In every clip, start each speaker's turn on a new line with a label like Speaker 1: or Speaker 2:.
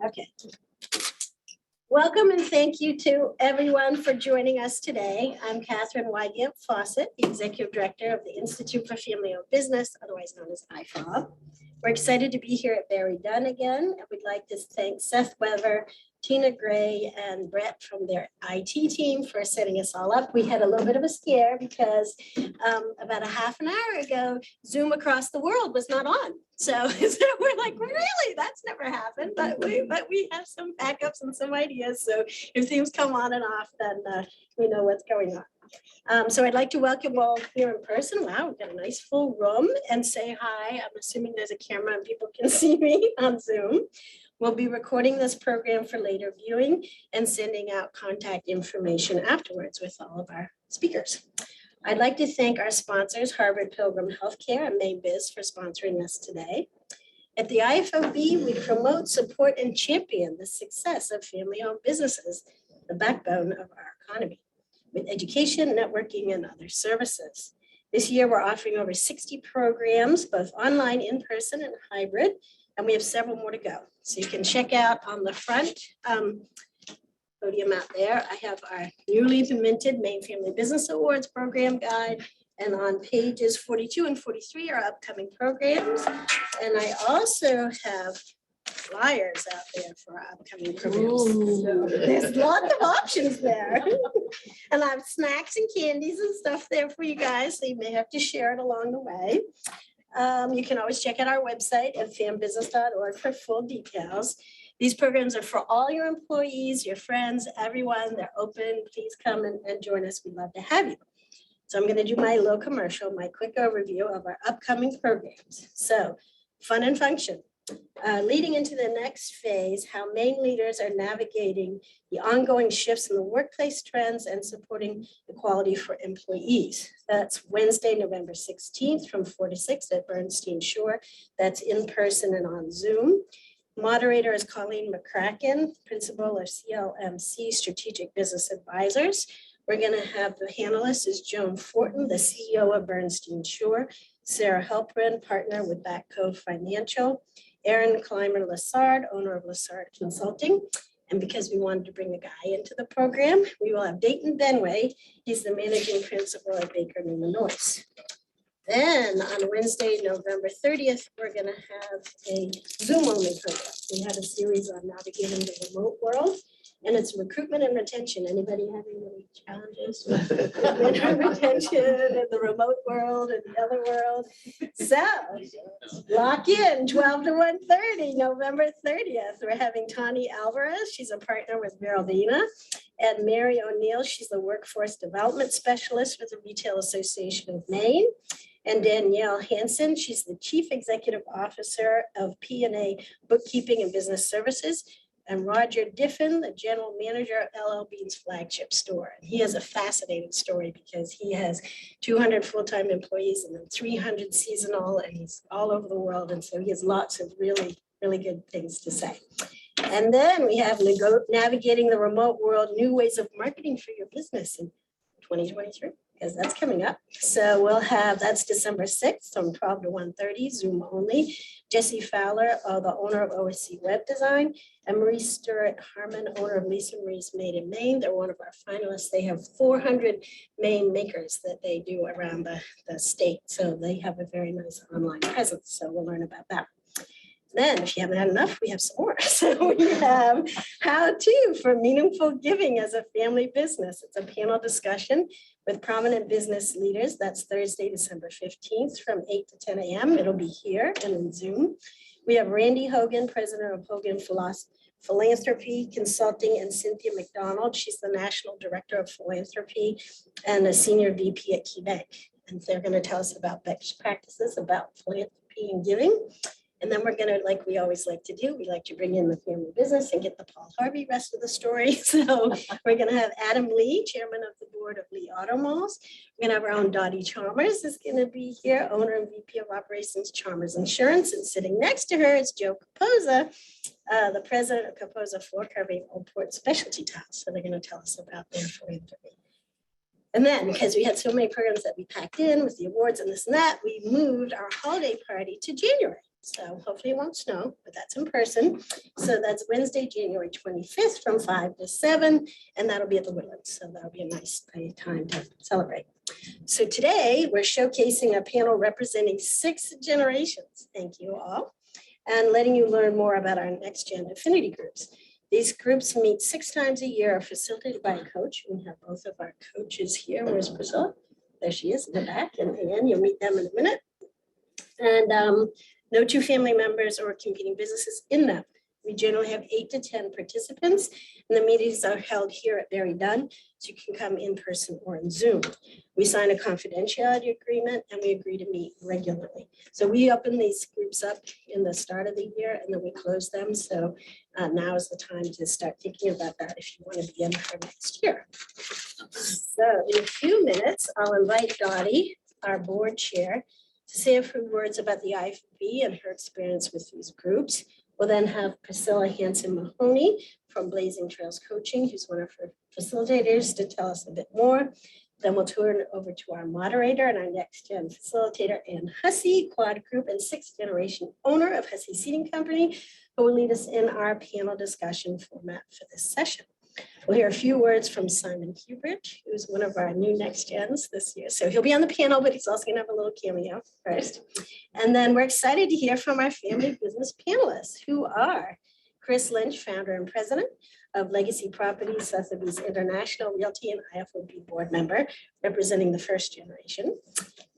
Speaker 1: Okay. Welcome and thank you to everyone for joining us today. I'm Catherine Wygant Fawcett, the Executive Director of the Institute for Family-Owned Business, otherwise known as IFOB. We're excited to be here at Barry Dunn again, and we'd like to thank Seth Weber, Tina Gray, and Brett from their IT team for setting us all up. We had a little bit of a scare because about a half an hour ago, Zoom across the world was not on. So we're like, really? That's never happened. But we have some backups and some ideas. So if things come on and off, then we know what's going on. So I'd like to welcome you all here in person. Wow, we've got a nice full room, and say hi. I'm assuming there's a camera and people can see me on Zoom. We'll be recording this program for later viewing and sending out contact information afterwards with all of our speakers. I'd like to thank our sponsors, Harvard Pilgrim Healthcare and MainBiz, for sponsoring us today. At the IFOB, we promote, support, and champion the success of family-owned businesses, the backbone of our economy, with education, networking, and other services. This year, we're offering over 60 programs, both online, in-person, and hybrid, and we have several more to go. So you can check out on the front podium out there. I have our newly minted Maine Family Business Awards program guide, and on pages 42 and 43 are upcoming programs. And I also have flyers out there for our upcoming programs. So there's lots of options there. And I have snacks and candies and stuff there for you guys, so you may have to share it along the way. You can always check out our website at fambusiness.org for full details. These programs are for all your employees, your friends, everyone. They're open. Please come and join us. We'd love to have you. So I'm going to do my little commercial, my quick overview of our upcoming programs. So fun and function. Leading into the next phase, how Maine leaders are navigating the ongoing shifts in the workplace trends and supporting equality for employees. That's Wednesday, November 16th from 4 to 6 at Bernstein Shore. That's in person and on Zoom. Moderator is Colleen McCracken, principal of CLMC Strategic Business Advisors. We're going to have the panelists is Joan Fortin, the CEO of Bernstein Shore, Sarah Helprin, partner with Back Cove Financial, Aaron Clymer-Lassard, owner of Lassard Consulting. And because we wanted to bring a guy into the program, we will have Dayton Benway. He's the managing principal at Baker Newman Noyce. Then on Wednesday, November 30th, we're going to have a Zoom-only program. We have a series on navigating the remote world, and it's recruitment and retention. Anybody having any challenges with recruitment and retention in the remote world and the other world? So lock in 12 to 1:30, November 30th. We're having Tani Alvarez. She's a partner with Veraldina. And Mary O'Neill, she's the workforce development specialist with the Retail Association of Maine. And Danielle Hansen, she's the Chief Executive Officer of P&A Bookkeeping and Business Services. And Roger Diffin, the General Manager of LL Bean's flagship store. And he has a fascinating story because he has 200 full-time employees and then 300 seasonal, and he's all over the world. And so he has lots of really, really good things to say. And then we have navigating the remote world, new ways of marketing for your business in 2023, because that's coming up. So we'll have, that's December 6th from 12 to 1:30, Zoom only. Jesse Fowler, the owner of OSC Web Design, and Marie Stewart Harmon, owner of Lisa Marie's Made in Maine. They're one of our finalists. They have 400 Maine makers that they do around the state. So they have a very nice online presence. So we'll learn about that. Then, if you haven't had enough, we have some more. So we have how to for meaningful giving as a family business. It's a panel discussion with prominent business leaders. That's Thursday, December 15th from 8 to 10 a.m. It'll be here and in Zoom. We have Randy Hogan, president of Hogan Philanthropy Consulting, and Cynthia McDonald. She's the national director of philanthropy and a senior VP at KeyBank. And they're going to tell us about best practices about philanthropy and giving. And then we're going to, like we always like to do, we like to bring in the family business and get the Paul Harvey rest of the story. So we're going to have Adam Lee, chairman of the board of Lee Auto Malls. We're going to have our own Dottie Chalmers is going to be here, owner and VP of operations, Chalmers Insurance. And sitting next to her is Joe Capoza, the president of Capoza Floor Carving Old Port Specialty Tiles. So they're going to tell us about their philanthropy. And then, because we had so many programs that we packed in with the awards and this and that, we moved our holiday party to January. So hopefully it won't snow, but that's in person. So that's Wednesday, January 25th from 5 to 7, and that'll be at the Woodlands. So that'll be a nice time to celebrate. So today we're showcasing a panel representing 6 generations. Thank you all. And letting you learn more about our Next Gen Affinity Groups. These groups meet 6 times a year, are facilitated by a coach. We have both of our coaches here. Where's Priscilla? There she is in the back. And Ann, you'll meet them in a minute. And no 2 family members or competing businesses in them. We generally have 8 to 10 participants, and the meetings are held here at Barry Dunn, so you can come in person or in Zoom. We sign a confidentiality agreement, and we agree to meet regularly. So we open these groups up in the start of the year, and then we close them. So now is the time to start thinking about that if you want to be in for next year. So in a few minutes, I'll invite Dottie, our board chair, to say a few words about the IFOB and her experience with these groups. We'll then have Priscilla Hanson-Mahoney from Blazing Trails Coaching, who's one of her facilitators, to tell us a bit more. Then we'll turn it over to our moderator and our Next Gen facilitator, Ann Hussey, quad group and 6th generation owner of Hussey Seating Company, who will lead us in our panel discussion format for this session. We'll hear a few words from Simon Hubert, who's one of our new Next Gens this year. So he'll be on the panel, but he's also gonna have a little cameo first. And then we're excited to hear from our family business panelists, who are Chris Lynch, founder and president of Legacy Properties, Sotheby's International Realty and IFOB board member, representing the 1st generation.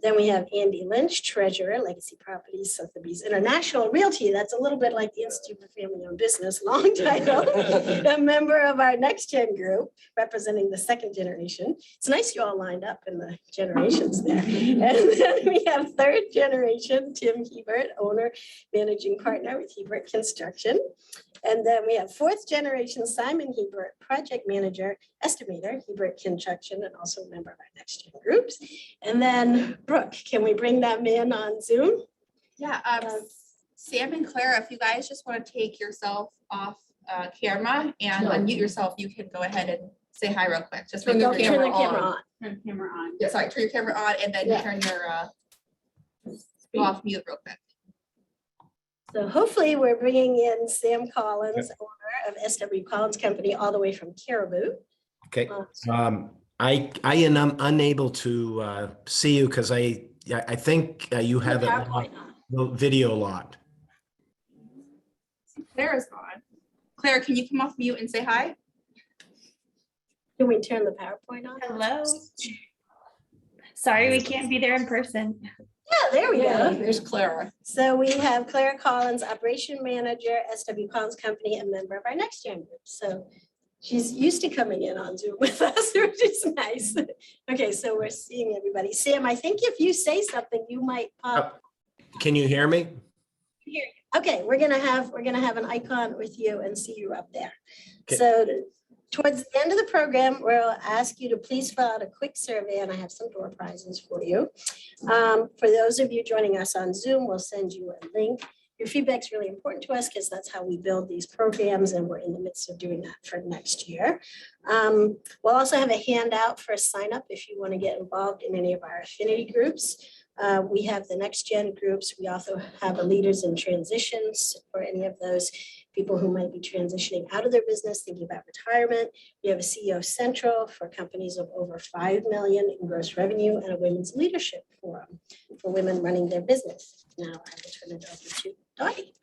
Speaker 1: Then we have Andy Lynch, treasurer, Legacy Properties, Sotheby's International Realty. That's a little bit like the Institute for Family Owned Business, long title. A member of our Next Gen group, representing the 2nd generation. It's nice you all lined up in the generations there. And then we have 3rd generation, Tim Hebert, owner, managing partner with Hebert Construction. And then we have 4th generation, Simon Hebert, project manager, estimator, Hebert Construction, and also a member of our Next Gen groups. And then Brooke, can we bring that man on Zoom?
Speaker 2: Yeah, Sam and Clara, if you guys just want to take yourself off camera and unmute yourself, you can go ahead and say hi real quick. Just bring your camera on.
Speaker 3: Turn the camera on.
Speaker 2: Yeah, sorry, turn your camera on and then turn your off mute real quick.
Speaker 1: So hopefully we're bringing in Sam Collins, owner of SW Collins Company, all the way from Caribou.
Speaker 4: Okay. I am unable to see you because I think you have a video locked.
Speaker 2: Clara's gone. Clara, can you come off mute and say hi?
Speaker 1: Can we turn the PowerPoint on?
Speaker 3: Hello. Sorry, we can't be there in person.
Speaker 1: Yeah, there we go.
Speaker 2: There's Clara.
Speaker 1: So we have Clara Collins, operation manager, SW Collins Company, and member of our Next Gen group. So she's used to coming in on Zoom with us, which is nice. Okay, so we're seeing everybody. Sam, I think if you say something, you might pop.
Speaker 4: Can you hear me?
Speaker 1: Okay, we're gonna have an icon with you and see you up there.
Speaker 4: Okay.
Speaker 1: So towards the end of the program, we'll ask you to please fill out a quick survey, and I have some door prizes for you. For those of you joining us on Zoom, we'll send you a link. Your feedback is really important to us because that's how we build these programs, and we're in the midst of doing that for next year. We'll also have a handout for a sign up if you want to get involved in any of our affinity groups. We have the Next Gen groups. We also have a leaders in transitions for any of those people who might be transitioning out of their business, thinking about retirement. We have a CEO Central for companies of over 5 million in gross revenue, and a women's leadership forum for women running their business. Now I will turn it over to Dottie.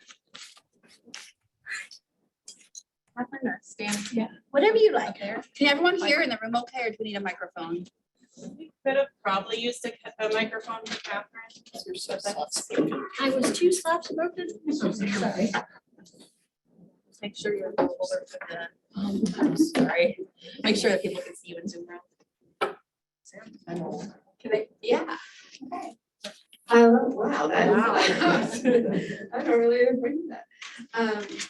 Speaker 2: Stand.
Speaker 3: Yeah.
Speaker 1: Whatever you like.
Speaker 2: Can everyone hear in the room okay, or do we need a microphone?
Speaker 3: We could have probably used a microphone for Catherine.
Speaker 2: You're so soft.
Speaker 1: I was too soft spoken. Sorry.
Speaker 2: Make sure you're over for the. I'm sorry. Make sure that people can see you in Zoom room. Can they? Yeah. Okay.
Speaker 5: Wow, that's I don't really bring that.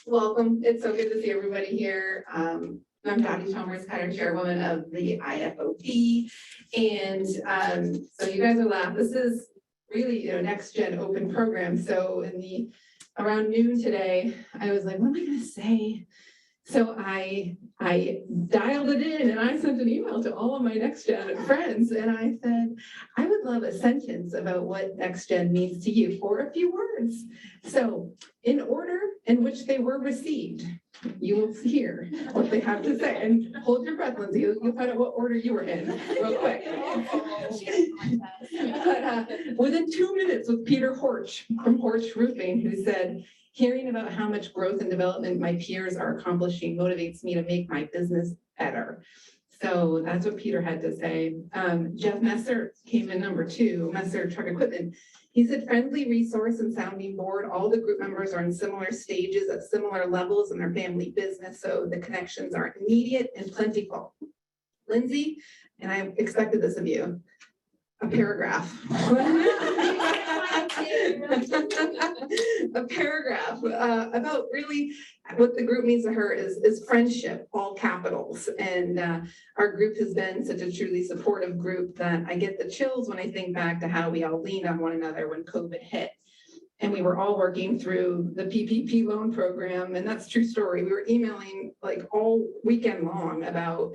Speaker 5: Welcome. It's so good to see everybody here. I'm Dottie Chalmers, chairwoman of the IFOB, and so you guys are laughing. This is really Next Gen open program. So around noon today, I was like, what am I going to say So I dialed it in and I sent an email to all of my Next Gen friends and I said, I would love a sentence about what Next Gen means to you, or a few words. So in order in which they were received, you will hear what they have to say, and hold your breath, Lindsay. You'll find out what order you were in real quick. But within 2 minutes with Peter Horch from Horch Roofing, who said, hearing about how much growth and development my peers are accomplishing motivates me to make my business better. So that's what Peter had to say. Jeff Messer came in number 2, Messer Truck Equipment. He said, friendly resource and sounding board. All the group members are in similar stages at similar levels in their family business, so the connections are immediate and plentiful. Lindsay, and I expected this of you, a paragraph. A paragraph about really what the group means to her is friendship, all capitals. And our group has been such a truly supportive group that I get the chills when I think back to how we all leaned on one another when COVID hit. And we were all working through the PPP loan program, and that's a true story. We were emailing like all weekend long about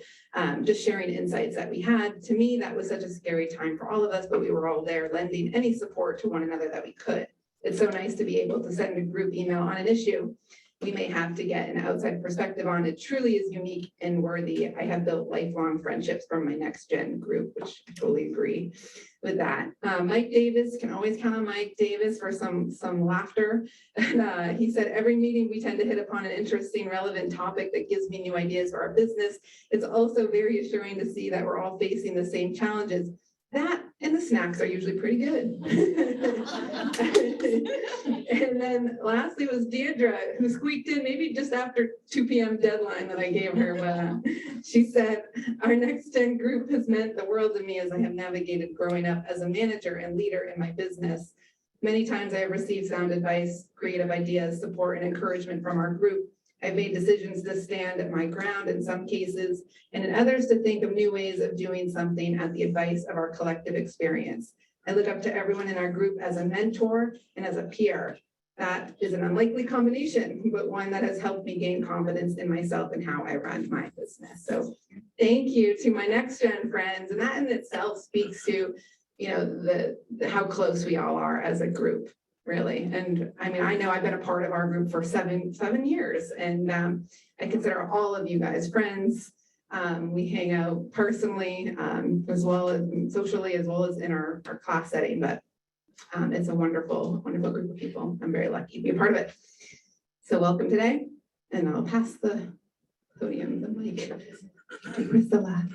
Speaker 5: just sharing insights that we had. To me, that was such a scary time for all of us, but we were all there lending any support to one another that we could. It's so nice to be able to send a group email on an issue we may have to get an outside perspective on. It truly is unique and worthy. I have built lifelong friendships from my Next Gen group, which I totally agree with that. Mike Davis, can always count on Mike Davis for some laughter. And, he said, every meeting we tend to hit upon an interesting, relevant topic that gives me new ideas for our business. It's also very assuring to see that we're all facing the same challenges. That and the snacks are usually pretty good. And then lastly was Deirdre, who squeaked in maybe just after 2 p.m. deadline that I gave her. But she said, our Next Gen group has meant the world to me as I have navigated growing up as a manager and leader in my business. Many times I have received sound advice, creative ideas, support, and encouragement from our group. I've made decisions to stand at my ground in some cases, and in others to think of new ways of doing something at the advice of our collective experience. I look up to everyone in our group as a mentor and as a peer. That is an unlikely combination, but one that has helped me gain confidence in myself and how I run my business. So thank you to my Next Gen friends. And that in itself speaks to, you know, how close we all are as a group. Really. And I mean, I know I've been a part of our group for seven years, and I consider all of you guys friends. We hang out personally, as well as socially, as well as in our class setting, but it's a wonderful, wonderful group of people. I'm very lucky to be a part of it. So welcome today, and I'll pass the podium, the mic to Priscilla.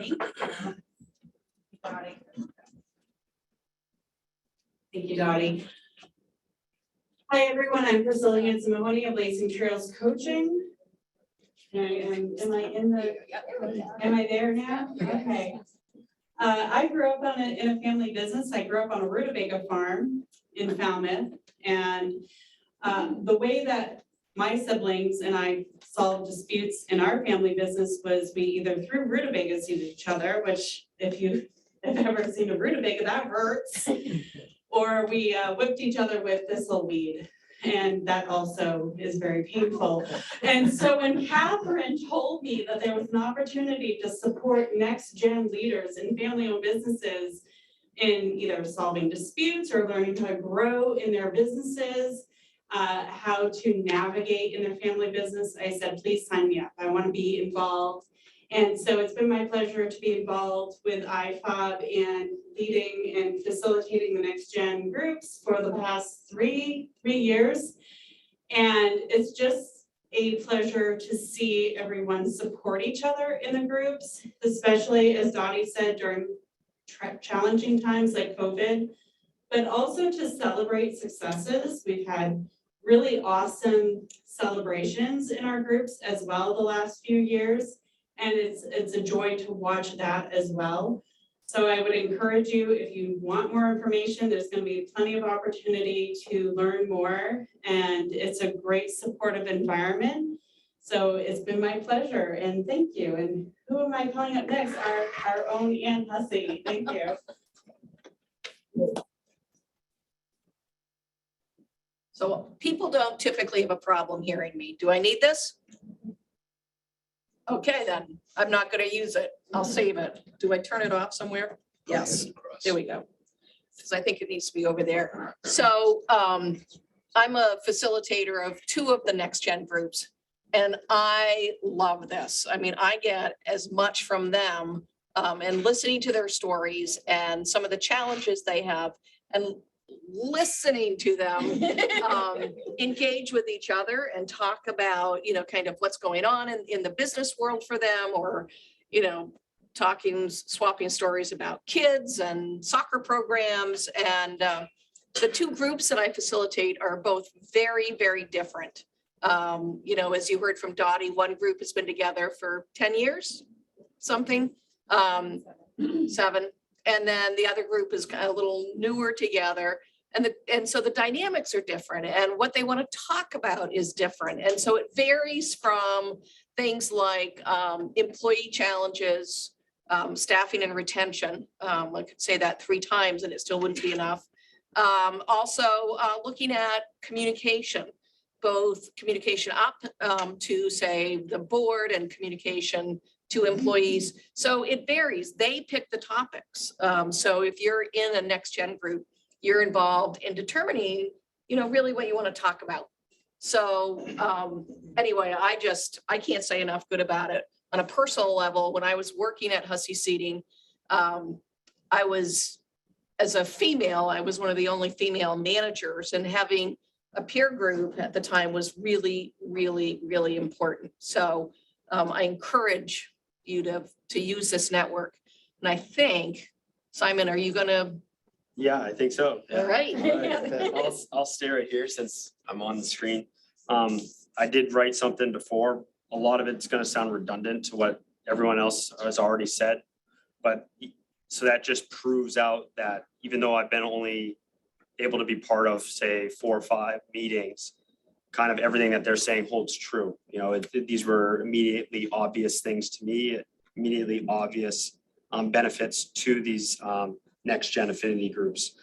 Speaker 3: Thank you, Dottie. Hi, everyone. I'm Priscilla Hanson-Mahoney of Lacing Trails Coaching. And am I there now? Okay. I grew up in a family business. I grew up on a rutabaga farm in Falmouth. And the way that my siblings and I solved disputes in our family business was we either threw rutabagas at each other, which if you've ever seen a rutabaga, that hurts. Or we whipped each other with thistleweed, and that also is very painful. And so when Catherine told me that there was an opportunity to support Next Gen leaders in family-owned businesses in either solving disputes or learning how to grow in their businesses, how to navigate in their family business, I said, please sign me up. I want to be involved. And so it's been my pleasure to be involved with IFOB and leading and facilitating the Next Gen groups for the past three years. And it's just a pleasure to see everyone support each other in the groups, especially as Dottie said, during challenging times like COVID, but also to celebrate successes. We've had really awesome celebrations in our groups as well the last few years. And it's a joy to watch that as well. So I would encourage you, if you want more information, there's going to be plenty of opportunity to learn more. And it's a great supportive environment. So it's been my pleasure, and thank you. And who am I calling up next? Our own Ann Hussey. Thank you.
Speaker 6: So people don't typically have a problem hearing me. Do I need this? Okay, then, I'm not gonna use it. I'll save it. Do I turn it off somewhere? Yes, there we go. Because I think it needs to be over there. So I'm a facilitator of 2 of the Next Gen groups. And I love this. I mean, I get as much from them and listening to their stories and some of the challenges they have and listening to them engage with each other and talk about, kind of what's going on in the business world for them, or, swapping stories about kids and soccer programs. And the 2 groups that I facilitate are both very, very different. As you heard from Dottie, one group has been together for 10 years, something, 7. And then the other group is kind of a little newer together. And so the dynamics are different and what they want to talk about is different. And so it varies from things like employee challenges, staffing and retention. I could say that 3 times and it still wouldn't be enough. Also looking at communication, both communication up to say the board and communication to employees. So it varies. They pick the topics. So if you're in a Next Gen group, you're involved in determining, really what you want to talk about. So anyway, I can't say enough good about it. On a personal level, when I was working at Hussey Seating, as a female, I was one of the only female managers, and having a peer group at the time was really, really, really important. So I encourage you to use this network. And I think, Simon, are you gonna?
Speaker 7: Yeah, I think so. Yeah.
Speaker 6: All right.
Speaker 7: I'll stay right here since I'm on the screen. I did write something before. A lot of it's going to sound redundant to what everyone else has already said, but so that just proves out that even though I've been only able to be part of, say, 4 or 5 meetings, kind of everything that they're saying holds true. These were immediately obvious things to me, immediately obvious benefits to these Next Gen Affinity Groups.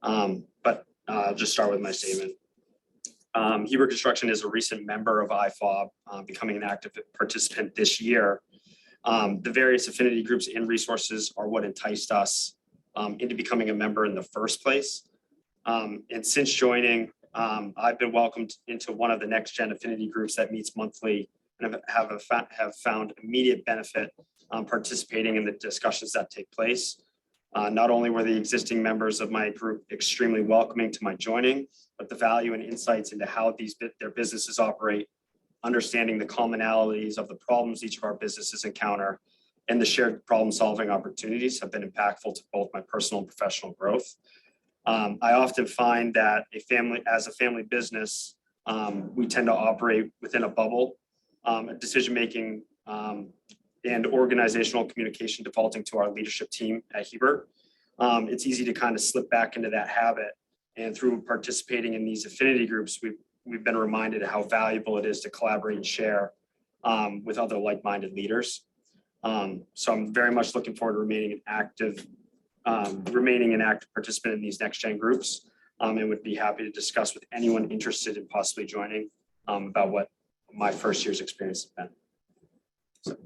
Speaker 7: But I'll just start with my statement. Heber Construction is a recent member of IFOB, becoming an active participant this year. The various affinity groups and resources are what enticed us into becoming a member in the first place. And since joining, I've been welcomed into one of the Next Gen Affinity Groups that meets monthly and have found immediate benefit participating in the discussions that take place. Not only were the existing members of my group extremely welcoming to my joining, but the value and insights into how their businesses operate, understanding the commonalities of the problems each of our businesses encounter, and the shared problem-solving opportunities have been impactful to both my personal and professional growth. I often find that as a family business, we tend to operate within a bubble, decision-making and organizational communication defaulting to our leadership team at Heber. It's easy to kind of slip back into that habit. And through participating in these affinity groups, we've been reminded of how valuable it is to collaborate and share with other like-minded leaders. So I'm very much looking forward to remaining an active participant in these Next Gen groups, and would be happy to discuss with anyone interested in possibly joining about what my first year's experience has been. So.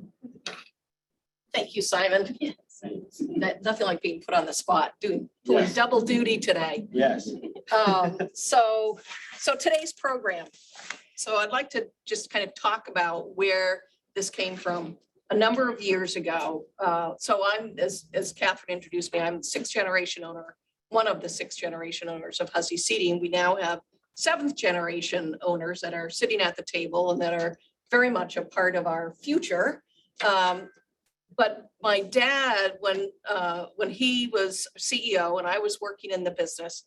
Speaker 6: Thank you, Simon. Nothing like being put on the spot, doing double duty today.
Speaker 7: Yes.
Speaker 6: So today's program. So I'd like to just kind of talk about where this came from a number of years ago. So I'm, as Catherine introduced me, I'm 6th generation owner, one of the 6th generation owners of Hussey Seating. We now have 7th generation owners that are sitting at the table and that are very much a part of our future. But my dad, when he was CEO and I was working in the business,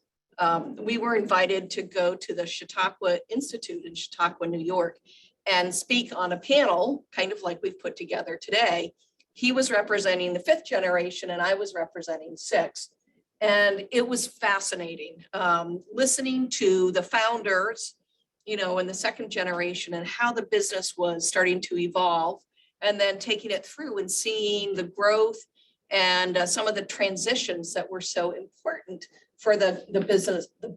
Speaker 6: we were invited to go to the Chautauqua Institute in Chautauqua, New York, and speak on a panel, kind of like we've put together today. He was representing the 5th generation and I was representing 6th. And it was fascinating listening to the founders, in the 2nd generation and how the business was starting to evolve, and then taking it through and seeing the growth and some of the transitions that were so important for the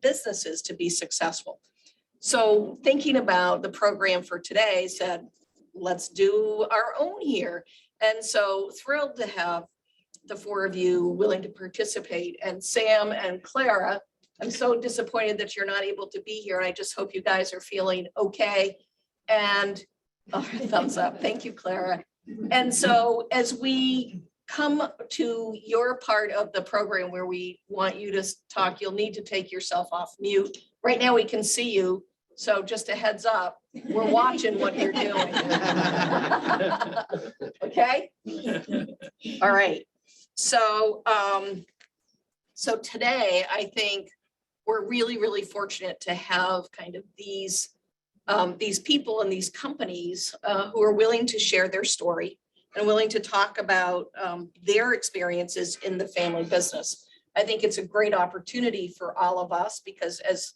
Speaker 6: businesses to be successful. So thinking about the program for today said, let's do our own here. And so thrilled to have the four of you willing to participate. And Sam and Clara, I'm so disappointed that you're not able to be here. And I just hope you guys are feeling okay. And thumbs up. Thank you, Clara. And so as we come to your part of the program where we want you to talk, you'll need to take yourself off mute. Right now we can see you. So just a heads up, we're watching what you're doing. Okay? All right. So, so today I think we're really, really fortunate to have kind of these people and these companies who are willing to share their story and willing to talk about their experiences in the family business. I think it's a great opportunity for all of us because as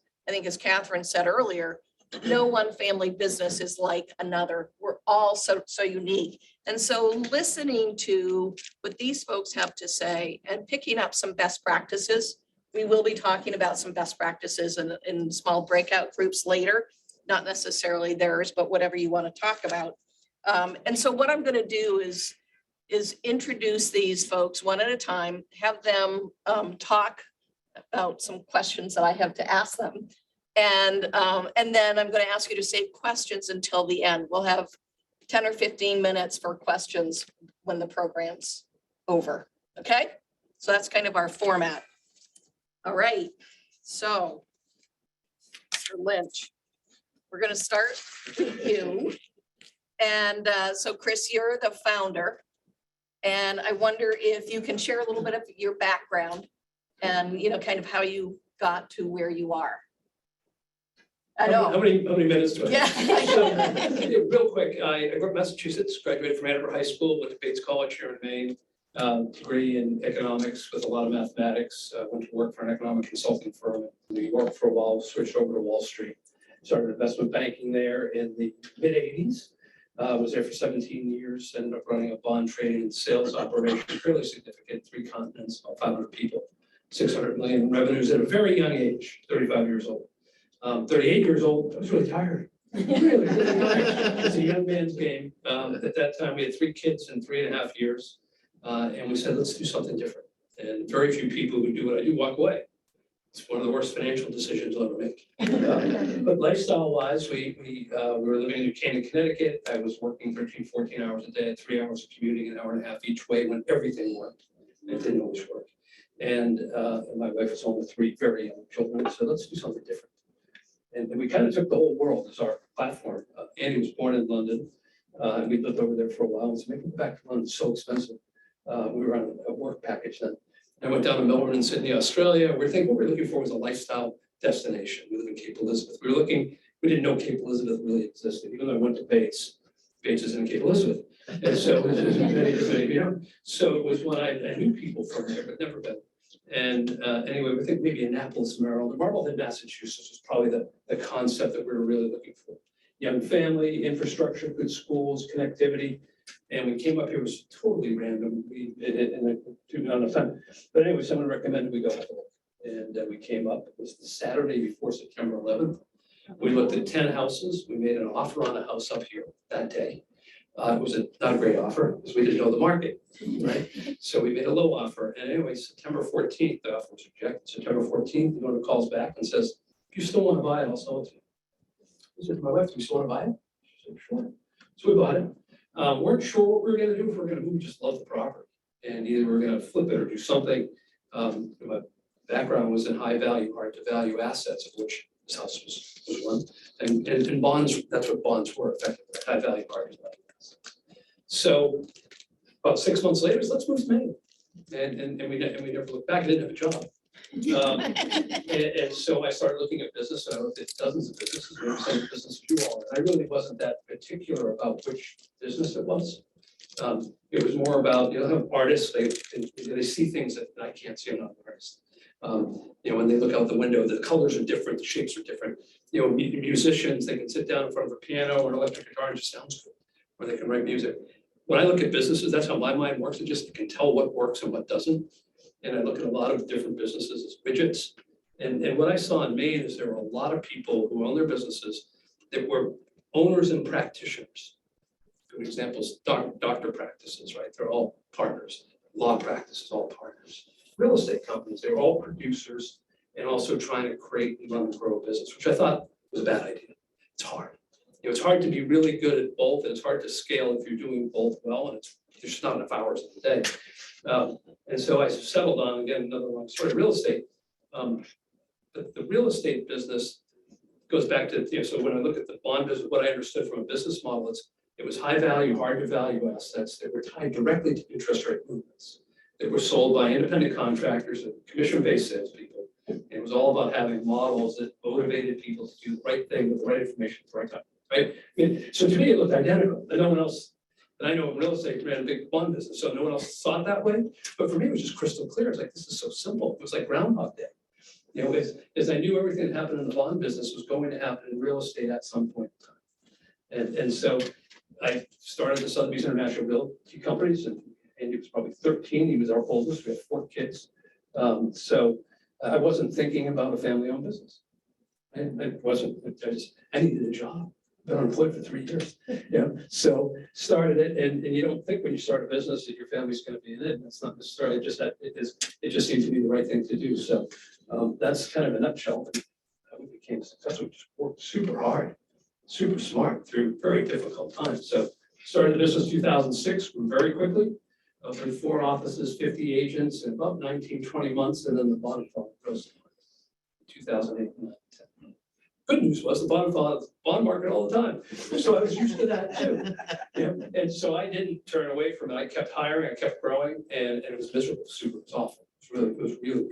Speaker 6: Catherine said earlier, no one family business is like another. We're all so unique. And so listening to what these folks have to say and picking up some best practices, we will be talking about some best practices in small breakout groups later, not necessarily theirs, but whatever you want to talk about. And so what I'm going to do is introduce these folks one at a time, have them talk about some questions that I have to ask them. And then I'm going to ask you to save questions until the end. We'll have 10 or 15 minutes for questions when the program's over. Okay? So that's kind of our format. All right. So, Mr. Lynch, we're going to start with you. And so Chris, you're the founder. And I wonder if you can share a little bit of your background and, kind of how you got to where you are. I know.
Speaker 8: How many minutes do I have?
Speaker 6: Yeah.
Speaker 8: So, real quick, I grew up in Massachusetts, graduated from Ann Arbor High School, went to Bates College here in Maine, degree in economics with a lot of mathematics. Went to work for an economic consulting firm in New York for a while, switched over to Wall Street. Started investment banking there in the mid 80s. Was there for 17 years, ended up running a bond trading and sales operation, fairly significant, 3 continents, about 500 people, 600 million in revenues at a very young age, 35 years old. 38 years old, I was really tired. Really tired. It's a young man's game. At that time, we had 3 kids in 3.5 years. And we said, let's do something different. And very few people who do what I do walk away. It's one of the worst financial decisions I'll ever make. But lifestyle-wise, we were living in New Canaan, Connecticut. I was working 13, 14 hours a day, 3 hours of commuting, an hour and a half each way when everything worked. And it didn't always work. And my wife was home with 3 very young children. So let's do something different. And we kind of took the whole world as our platform. Andy was born in London, and we lived over there for a while. And so making it back to London was so expensive. We were on a work package then. I went down to Melbourne and Sydney, Australia. What we were looking for was a lifestyle destination. We live in Cape Elizabeth. We didn't know Cape Elizabeth really existed, even though I went to Bates. Bates is in Cape Elizabeth. And so, so it was when I knew people from there, but never been. And anyway, we think maybe Annapolis, Maryland, Marblehead, Massachusetts was probably the concept that we were really looking for. Young family, infrastructure, good schools, connectivity. And we came up here, it was totally random. And I do not enough time. But anyway, someone recommended we go have a look. And we came up, it was the Saturday before September 11th. We looked at 10 houses. We made an offer on a house up here that day. It was not a great offer because we didn't know the market, right? So we made a low offer. And anyway, September 14th, the offer was rejected. September 14th, the owner calls back and says, if you still want to buy it, I'll sell it to you. I said to my wife, do you still want to buy it? She said, sure. So we bought it. Weren't sure what we were going to do. If we were going to move, we just loved the property. And either we were going to flip it or do something. My background was in high value, hard to value assets, of which this house was one. And bonds, that's what bonds were, effectively, high value, hard to value assets. So about 6 months later, let's move to Maine. And we never looked back. I didn't have a job. And so I started looking at business, and I looked at dozens of businesses, maybe some of the businesses you all, and I really wasn't that particular about which business it was. It was more about, have artists, they see things that I can't see. I'm not an artist. When they look out the window, the colors are different, the shapes are different. Musicians, they can sit down in front of a piano or an electric guitar and it just sounds good, or they can write music. When I look at businesses, that's how my mind works. It just can tell what works and what doesn't. And I look at a lot of different businesses as widgets. And what I saw in Maine is there were a lot of people who own their businesses that were owners and practitioners. Good examples, doctor practices, right? They're all partners. Law practices, all partners. Real estate companies, they're all producers and also trying to create and run and grow a business, which I thought was a bad idea. It's hard. You know, it's hard to be really good at both, and it's hard to scale if you're doing both well, and there's just not enough hours in the day. And so I settled on, again, another long story, real estate. The real estate business goes back to, you know, so when I look at the bond business, what I understood from a business model is it was high value, hard to value assets that were tied directly to interest rate movements. That were sold by independent contractors and commission-based salespeople. And it was all about having models that motivated people to do the right thing with the right information at the right time, right? I mean, so to me, it looked identical, and no one else that I know in real estate ran a big bond business, so no one else saw it that way. But for me, it was just crystal clear. It's like, this is so simple. It was like Groundhog Day. You know, as I knew everything that happened in the bond business was going to happen in real estate at some point in time. And so I started the Sotheby's International Realty Companies, and he was probably 13. He was our oldest. We had 4 kids. So I wasn't thinking about a family-owned business. I wasn't. I needed a job. Been unemployed for 3 years. Yeah. So started it, and you don't think when you start a business that your family's going to be in it. That's not necessarily just that. It just seemed to be the right thing to do. So that's kind of a nutshell. How we became successful. We just worked super hard, super smart through very difficult times. So started the business in 2006. Grew very quickly. Opened 4 offices, 50 agents in about 19, 20 months, and then the bottom fell in 2008 and 2010. Good news was the bond market all the time. So I was used to that too. Yeah. And so I didn't turn away from it. I kept hiring, I kept growing, and it was miserable, super, it was awful. It was really.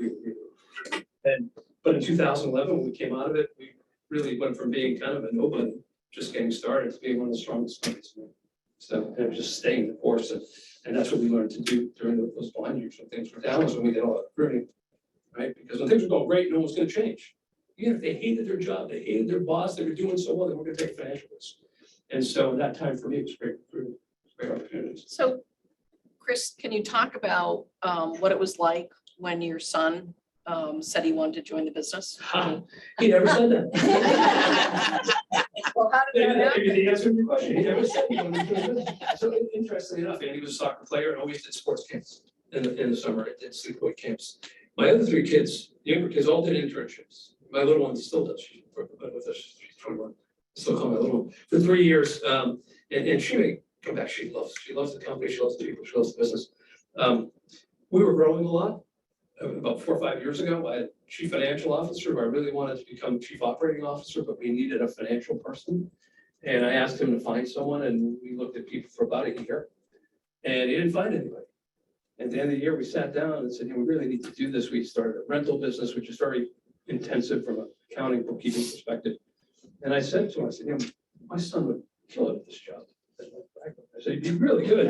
Speaker 8: But in 2011, when we came out of it, we really went from being kind of a nobody, just getting started, to being one of the strongest companies. So it was just staying the course. And that's what we learned to do during those bond years when things were down, was when we did all that recruiting, right? Because when things were going great, no one's going to change. Even if they hated their job, they hated their boss, they were doing so well, they weren't going to take financial risk. And so that time for me was great recruiting, great opportunities.
Speaker 6: So, Chris, can you talk about what it was like when your son said he wanted to join the business?
Speaker 8: He never said that.
Speaker 6: Well, how did that happen?
Speaker 8: The answer to your question, he never said he wanted to join the business. So interestingly enough, Andy was a soccer player and always did sports camps in the summer. I did sleepaway camps. My other 3 kids, the younger kids, all did internships. My little one still does. She's with us. She's 21. I still call my little one for 3 years. And she may come back. She loves the company. She loves the people. She loves the business. We were growing a lot. About 4 or 5 years ago, I had a chief financial officer who I really wanted to become chief operating officer, but we needed a financial person. And I asked him to find someone, and we looked at people for about a year, and he didn't find anybody. At the end of the year, we sat down and said, we really need to do this. We started a rental business, which is very intensive from an accounting bookkeeping perspective. And I said to him, I said, my son would kill it at this job. I said, he'd be really good.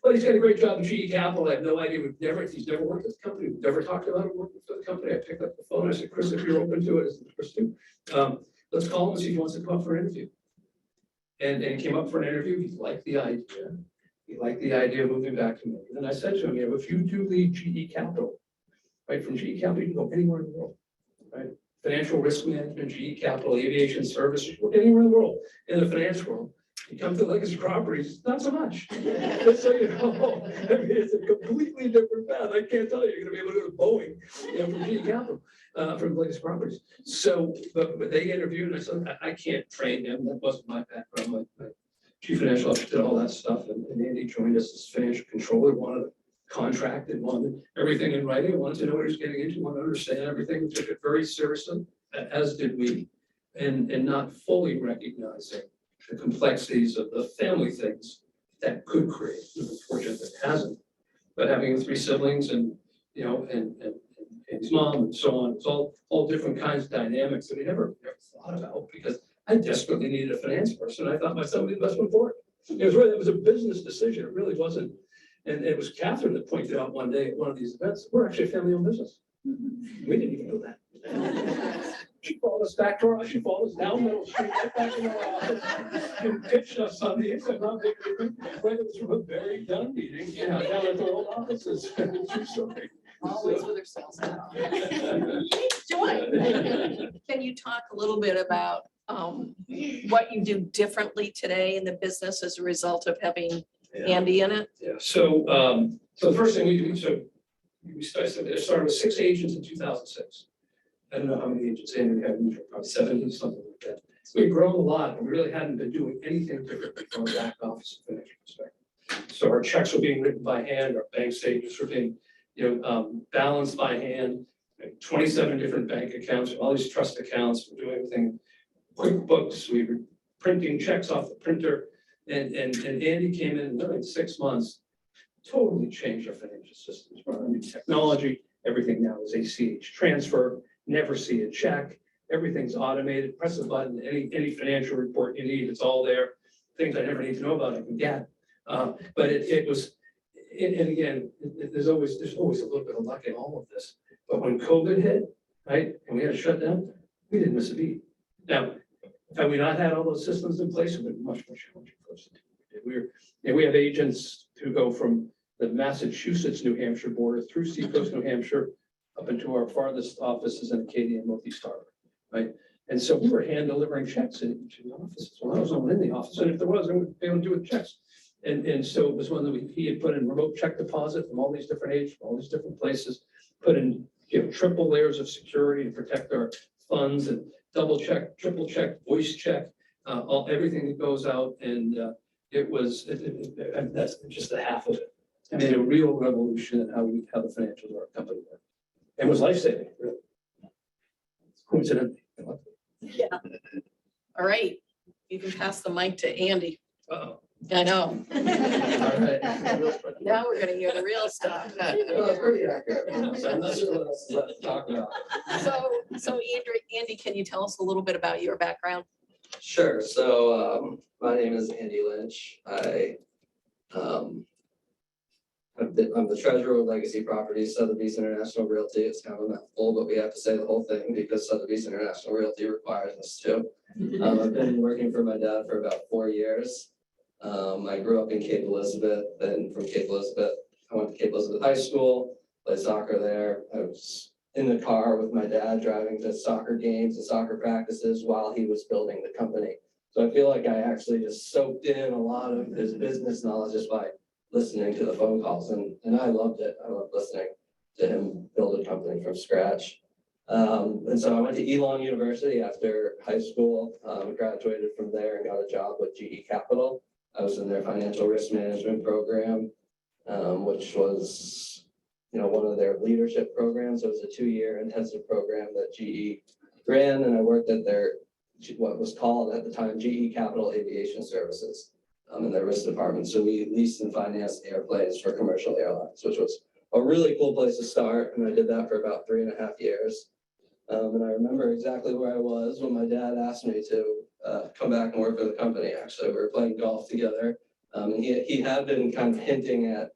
Speaker 8: But he's got a great job in GE Capital. I have no idea. He's never worked at the company. We've never talked about him working for the company. I picked up the phone. I said, Chris, if you're open to it, as the first two, let's call him and see if he wants to come up for an interview. And he came up for an interview. He liked the idea. He liked the idea of moving back to me. And I said to him, if you do leave GE Capital, right, from GE Capital, you can go anywhere in the world, right? Financial risk management, GE Capital, aviation services, anywhere in the world, in the finance world. You come to Legacy Properties, not so much. Just so you know, it's a completely different path. I can't tell you, you're going to be able to go to Boeing, from GE Capital, from Legacy Properties. So, but they interviewed, and I said, I can't train him. That wasn't my background. My chief financial officer did all that stuff, and Andy joined us as financial controller, wanted a contract, and wanted everything in writing, wanted to know what he was getting into, wanted to understand everything. We took it very seriously, as did we, and not fully recognizing the complexities of the family things that could create. Unfortunately, it hasn't. But having 3 siblings and and his mom and so on, it's all different kinds of dynamics that we never thought about, because I desperately needed a finance person. I thought my son would be the best one for it. It was a business decision. It really wasn't. And it was Catherine that pointed out one day at one of these events, we're actually a family-owned business. We didn't even know that. She followed us back to she followed us down Middle Street, right back in our office, and pitched us on the inside. It was from a very done meeting, down at our old offices. True story.
Speaker 6: Always with herself. Joy. Can you talk a little bit about what you do differently today in the business as a result of having Andy in it?
Speaker 8: Yeah, so the first thing we started with 6 agents in 2006. I don't know how many agents Andy had, probably 70, something like that. So we've grown a lot, but we really hadn't been doing anything different from a back office financial perspective. So our checks were being written by hand, our bank statements were being, balanced by hand, 27 different bank accounts, all these trust accounts, we're doing everything, QuickBooks, we were printing checks off the printer, and Andy came in literally in 6 months, totally changed our financial systems, brought on new technology, everything now is ACH transfer, never see a check, everything's automated, press a button, any financial report you need, it's all there, things I never need to know about, I can get. But it was, and again, there's always a little bit of luck in all of this. But when COVID hit, right, and we had to shut down, we didn't miss a beat. Now, had we not had all those systems in place, it would be much more challenging for us to do. We have agents who go from the Massachusetts, New Hampshire border through Seacoast, New Hampshire, up into our farthest offices in Acadia and Northeast Harbor, right? And so we were hand delivering checks in each of the offices. Well, I was not in the office, and if there was, I would be able to do it checks. And so it was one that he had put in remote check deposit from all these different agents, from all these different places, put in triple layers of security to protect our funds, and double check, triple check, voice check, everything that goes out. And and that's just the half of it. I mean, a real revolution in how the financials of our company work. And was life-saving, really. Coincidentally.
Speaker 6: Yeah. All right, you can pass the mic to Andy.
Speaker 8: Uh-oh.
Speaker 6: I know.
Speaker 8: All right.
Speaker 6: Now we're gonna hear the real stuff.
Speaker 5: Well, it's pretty accurate. So I'm not sure what else to talk about.
Speaker 6: So Andy, can you tell us a little bit about your background?
Speaker 9: Sure. So my name is Andy Lynch. I'm the treasurer of Legacy Properties, Sotheby's International Realty. It's kind of a mouthful, but we have to say the whole thing because Sotheby's International Realty requires us to. I've been working for my dad for about 4 years. I grew up in Cape Elizabeth, and from Cape Elizabeth, I went to Cape Elizabeth High School, played soccer there. I was in the car with my dad driving to soccer games and soccer practices while he was building the company. So I feel like I actually just soaked in a lot of his business knowledge just by listening to the phone calls, and I loved it. I loved listening to him build a company from scratch. And so I went to Elon University after high school, graduated from there and got a job with GE Capital. I was in their financial risk management program, which was, one of their leadership programs. It was a 2-year intensive program that GE ran, and I worked at their, what was called at the time, GE Capital Aviation Services, in their risk department. So we leased and financed airplanes for commercial airlines, which was a really cool place to start. And I did that for about 3.5 years. And I remember exactly where I was when my dad asked me to come back and work for the company. Actually, we were playing golf together. And he had been kind of hinting at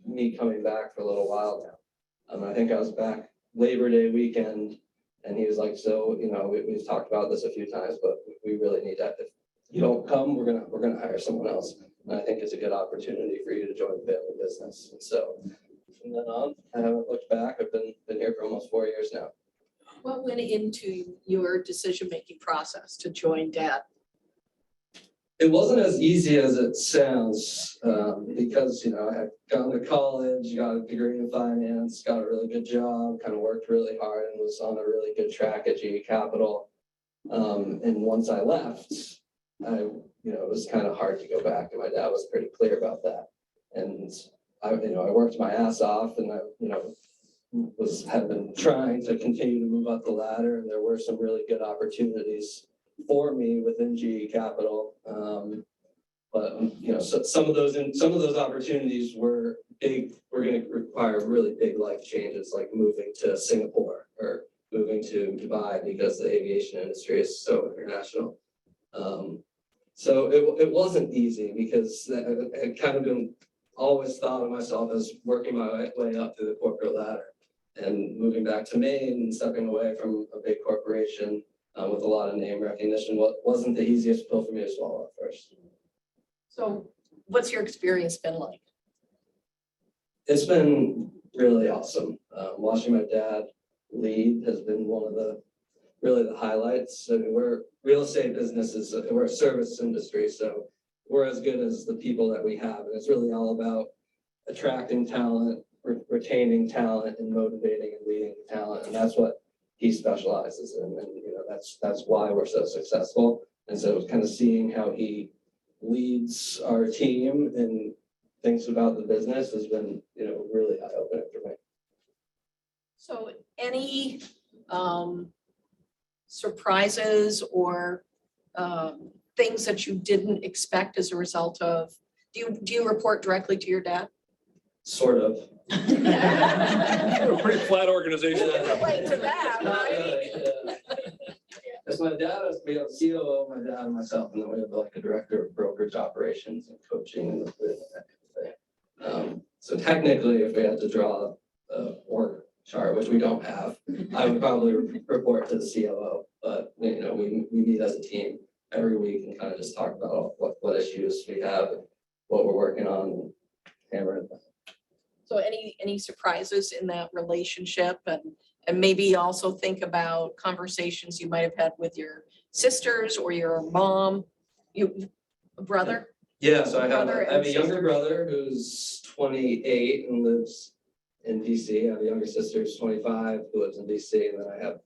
Speaker 9: me coming back for a little while now. I think I was back Labor Day weekend, and he was like, so, we've talked about this a few times, but we really need that. If you don't come, we're gonna hire someone else. And I think it's a good opportunity for you to join the family business. And so from then on, I haven't looked back. I've been here for almost 4 years now.
Speaker 6: What went into your decision-making process to join Dad?
Speaker 9: It wasn't as easy as it sounds, because, I had gone to college, got a degree in finance, got a really good job, kind of worked really hard and was on a really good track at GE Capital. And once I left, it was kind of hard to go back, and my dad was pretty clear about that. And I worked my ass off, and I had been trying to continue to move up the ladder, and there were some really good opportunities for me within GE Capital. But so some of those opportunities were big. We're going to require really big life changes, like moving to Singapore or moving to Dubai, because the aviation industry is so international. So it wasn't easy, because I had kind of been always thought of myself as working my way up through the corporate ladder, and moving back to Maine and stepping away from a big corporation with a lot of name recognition wasn't the easiest pill for me to swallow at first.
Speaker 6: So what's your experience been like?
Speaker 9: It's been really awesome. Watching my dad lead has been one of the really the highlights. I mean, we're real estate businesses, we're a service industry, so we're as good as the people that we have. And it's really all about attracting talent, retaining talent, and motivating and leading talent. And that's what he specializes in. And that's why we're so successful. And so kind of seeing how he leads our team and thinks about the business has been, really eye-opening for me.
Speaker 6: So any surprises or things that you didn't expect as a result of, do you report directly to your dad?
Speaker 9: Sort of.
Speaker 8: We're a pretty flat organization.
Speaker 6: Relate to that, right?
Speaker 9: That's my dad, we have COO, my dad and myself, and then we have like a director of brokerage operations and coaching and that kind of thing. So technically, if we had to draw a org chart, which we don't have, I would probably report to the COO, but we meet as a team every week and kind of just talk about what issues we have, and what we're working on, and hammer it.
Speaker 6: So any surprises in that relationship, and maybe also think about conversations you might have had with your sisters or your mom, a brother?
Speaker 9: Yeah, so I have
Speaker 6: Brother
Speaker 9: a
Speaker 6: and
Speaker 9: younger
Speaker 6: sister.
Speaker 9: brother who's 28 and lives in DC. I have a younger sister who's 25 who lives in DC, and then I have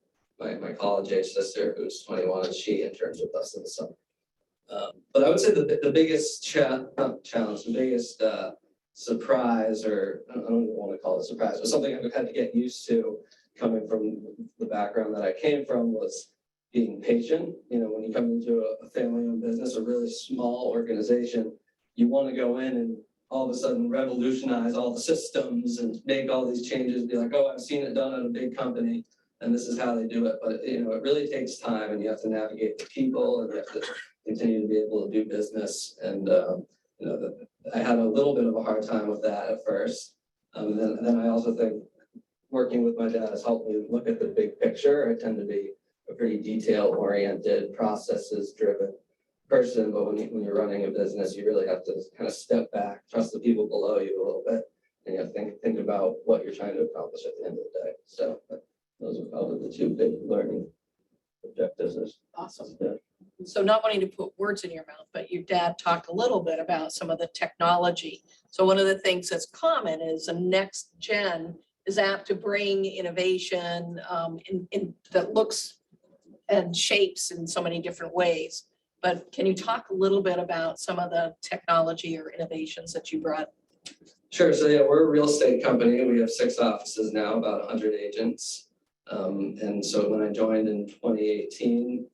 Speaker 9: my college age sister who's 21 and she interns with us in the summer. But I would say the biggest challenge, the biggest surprise, or I don't even want to call it a surprise, but something I've had to get used to coming from the background that I came from was being patient. When you come into a family-owned business, a really small organization, you want to go in and all of a sudden revolutionize all the systems and make all these changes, be like, oh, I've seen it done at a big company and this is how they do it. But it really takes time, and you have to navigate the people, and you have to continue to be able to do business. And I had a little bit of a hard time with that at first. And then I also think working with my dad has helped me look at the big picture. I tend to be a pretty detail-oriented, processes-driven person, but when you're running a business, you really have to kind of step back, trust the people below you a little bit, and you have to think about what you're trying to accomplish at the end of the day. So those are probably the two big learning objectives.
Speaker 6: Awesome.
Speaker 9: Yeah.
Speaker 6: So not wanting to put words in your mouth, but your dad talked a little bit about some of the technology. So one of the things that's common is a next gen is apt to bring innovation in that looks and shapes in so many different ways. But can you talk a little bit about some of the technology or innovations that you brought?
Speaker 9: Sure. So yeah, we're a real estate company. We have 6 offices now, about 100 agents. And so when I joined in 2018,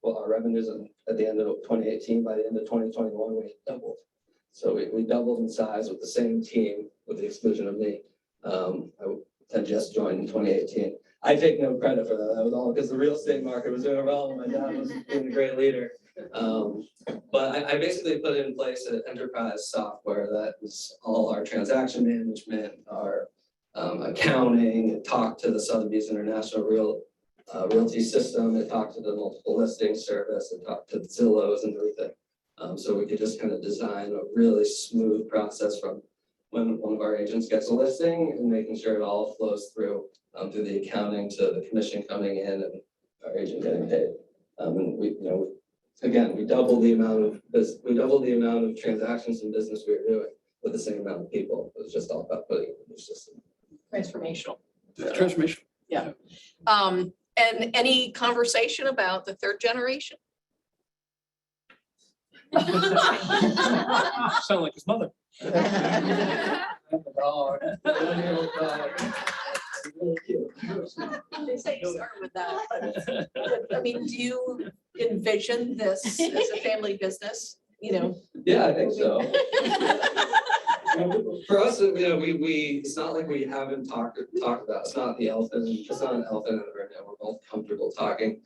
Speaker 9: well, our revenues at the end of 2018, by the end of 2021, we had doubled. So we doubled in size with the same team, with the exclusion of me. I just joined in 2018. I take no credit for that. That was all because the real estate market was doing well and my dad was being a great leader. But I basically put in place an enterprise software that was all our transaction management, our accounting. It talked to the Sotheby's International Realty System. It talked to the multiple listing service. It talked to the Zillows and everything. So we could just kind of design a really smooth process from when one of our agents gets a listing and making sure it all flows through the accounting to the commission coming in and our agent getting paid. And we doubled the amount of transactions and business we were doing with the same amount of people. It was just all about putting it in the system.
Speaker 6: Transformational.
Speaker 8: Transformation.
Speaker 6: Yeah. And any conversation about the third generation?
Speaker 8: Sound like his mother.
Speaker 6: They say you start with that, but I mean, do you envision this as a family business?
Speaker 9: Yeah, I think so. For us, it's not like we haven't talked about. It's not an elephant in the room. We're both comfortable talking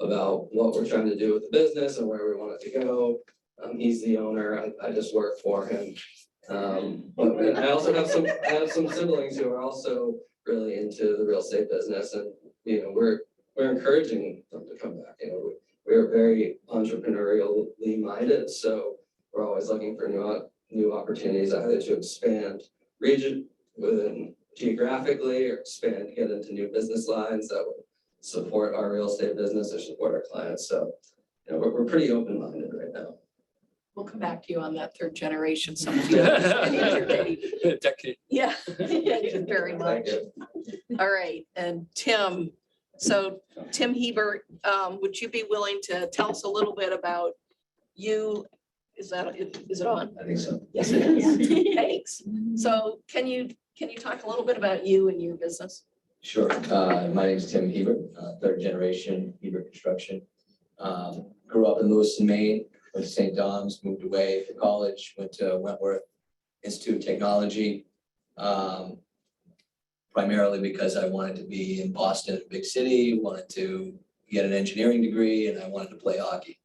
Speaker 9: about what we're trying to do with the business and where we want it to go. He's the owner. I just work for him. But I also have some siblings who are also really into the real estate business, and we're encouraging them to come back. We're very entrepreneurially minded, so we're always looking for new opportunities, either to expand region within geographically or get into new business lines that would support our real estate business or support our clients. So, you know, we're pretty open-minded right now.
Speaker 6: We'll come back to you on that third generation. Some of you have been entertaining.
Speaker 8: Decade.
Speaker 6: Yeah, very much.
Speaker 9: Thank you.
Speaker 6: All right, and Tim, so Tim Hebert, would you be willing to tell us a little bit about you? Is it on?
Speaker 9: I think so.
Speaker 6: Yes, it is. Thanks. So can you talk a little bit about you and your business?
Speaker 10: Sure. My name is Tim Hebert, third generation Hebert Construction. Grew up in Lewiston, Maine, went to St. Dom's, moved away for college, went to Wentworth Institute of Technology. Primarily because I wanted to be in Boston, a big city, wanted to get an engineering degree, and I wanted to play hockey.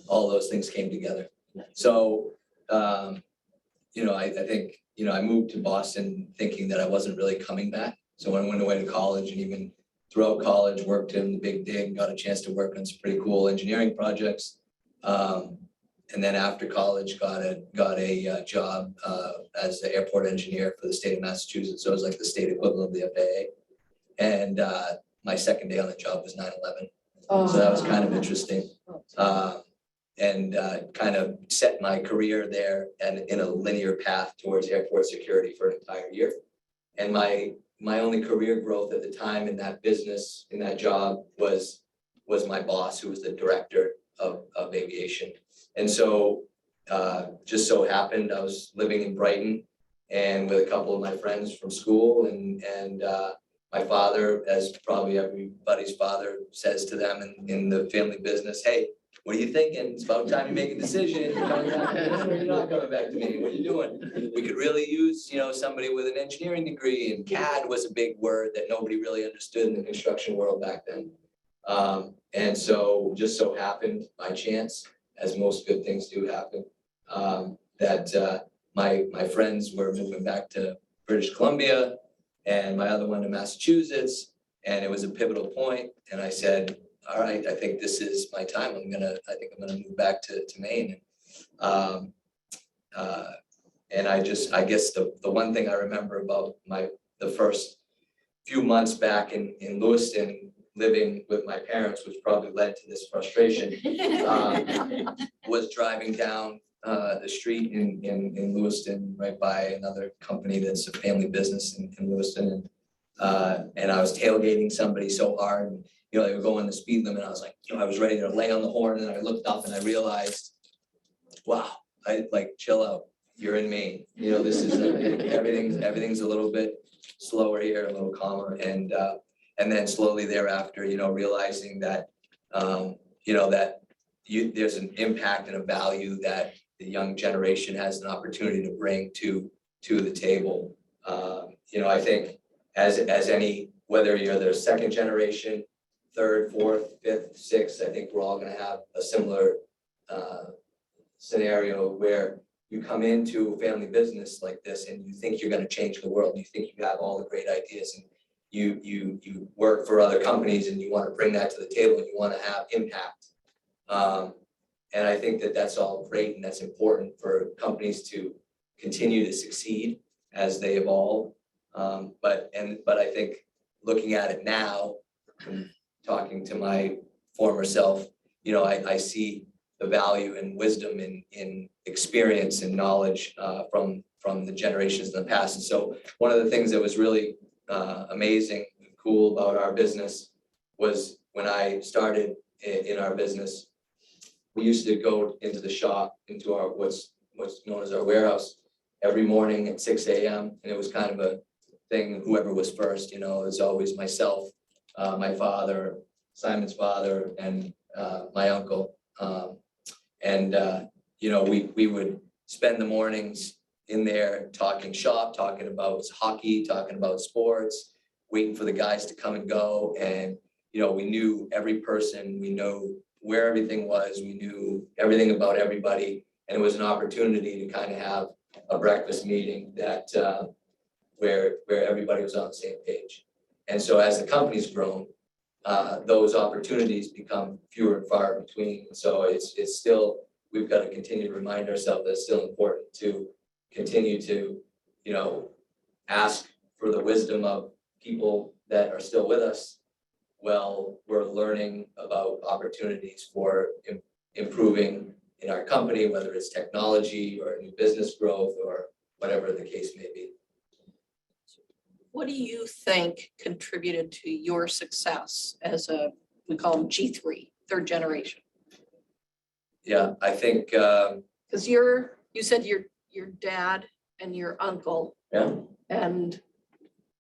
Speaker 10: All those things came together. So, you know, I think, you know, I moved to Boston thinking that I wasn't really coming back. So when I went away to college, and even throughout college, worked in the Big Dig, got a chance to work on some pretty cool engineering projects. And then after college, got a job as the airport engineer for the state of Massachusetts. So it was like the state equivalent of the FAA. And my second day on the job was 9/11. So that was kind of interesting. And kind of set my career there and in a linear path towards airport security for an entire year. And my only career growth at the time in that business, in that job, was my boss, who was the director of aviation. And so just so happened I was living in Brighton and with a couple of my friends from school, and my father, as probably everybody's father says to them in the family business, hey, what are you thinking? It's about time you make a decision. You're coming back to me or you're not coming back to me. What are you doing? We could really use, you know, somebody with an engineering degree, and CAD was a big word that nobody really understood in the construction world back then. And so just so happened by chance, as most good things do happen, that my friends were moving back to British Columbia and my other one to Massachusetts. And it was a pivotal point. And I said, all right, I think this is my time. I think I'm gonna move back to Maine. And I guess the one thing I remember about the first few months back in Lewiston, living with my parents, which probably led to this frustration, was driving down the street in Lewiston, right by another company that's a family business in Lewiston. And I was tailgating somebody so hard, and, you know, they were going the speed limit. I was like, you know, I was ready to lay on the horn, and then I looked up and I realized, wow, chill out. You're in Maine. You know, this is everything's a little bit slower here, a little calmer, and then slowly thereafter, you know, realizing that, you know, that there's an impact and a value that the young generation has an opportunity to bring to the table. You know, I think as any, whether you're the second generation, third, fourth, fifth, sixth, I think we're all going to have a similar scenario where you come into a family business like this and you think you're going to change the world. You think you have all the great ideas, and you work for other companies and you want to bring that to the table and you want to have impact. And I think that that's all great, and that's important for companies to continue to succeed as they evolve. But I think looking at it now, and talking to my former self, you know, I see the value and wisdom in experience and knowledge from the generations in the past. And so one of the things that was really amazing and cool about our business was when I started in our business, we used to go into the shop, into our what's known as our warehouse, every morning at 6 a.m. And it was kind of a thing, whoever was first, you know, it was always myself, my father, Simon's father, and my uncle. You know, we would spend the mornings in there talking shop, talking about hockey, talking about sports, waiting for the guys to come and go. And, you know, we knew every person, we know where everything was, we knew everything about everybody. And it was an opportunity to kind of have a breakfast meeting that where everybody was on the same page. And so as the company's grown, those opportunities become fewer and far between. So it's still, we've got to continue to remind ourselves that it's still important to continue to, you know, ask for the wisdom of people that are still with us, well, we're learning about opportunities for improving in our company, whether it's technology or new business growth or whatever the case may be.
Speaker 6: What do you think contributed to your success as we call them G3, third generation?
Speaker 10: Yeah, I think,
Speaker 6: Because you said your dad and your uncle,
Speaker 10: yeah,
Speaker 6: and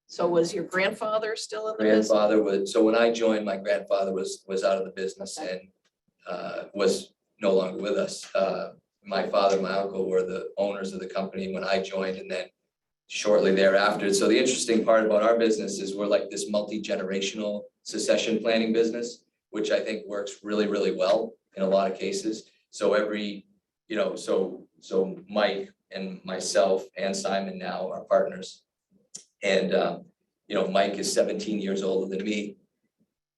Speaker 6: so was your grandfather still in the business?
Speaker 10: grandfather was, so when I joined, my grandfather was out of the business and was no longer with us. My father and my uncle were the owners of the company when I joined, and then shortly thereafter. So the interesting part about our business is we're like this multi-generational succession planning business, which I think works really, really well in a lot of cases. So every, you know, so Mike and myself and Simon now are partners. And, you know, Mike is 17 years older than me.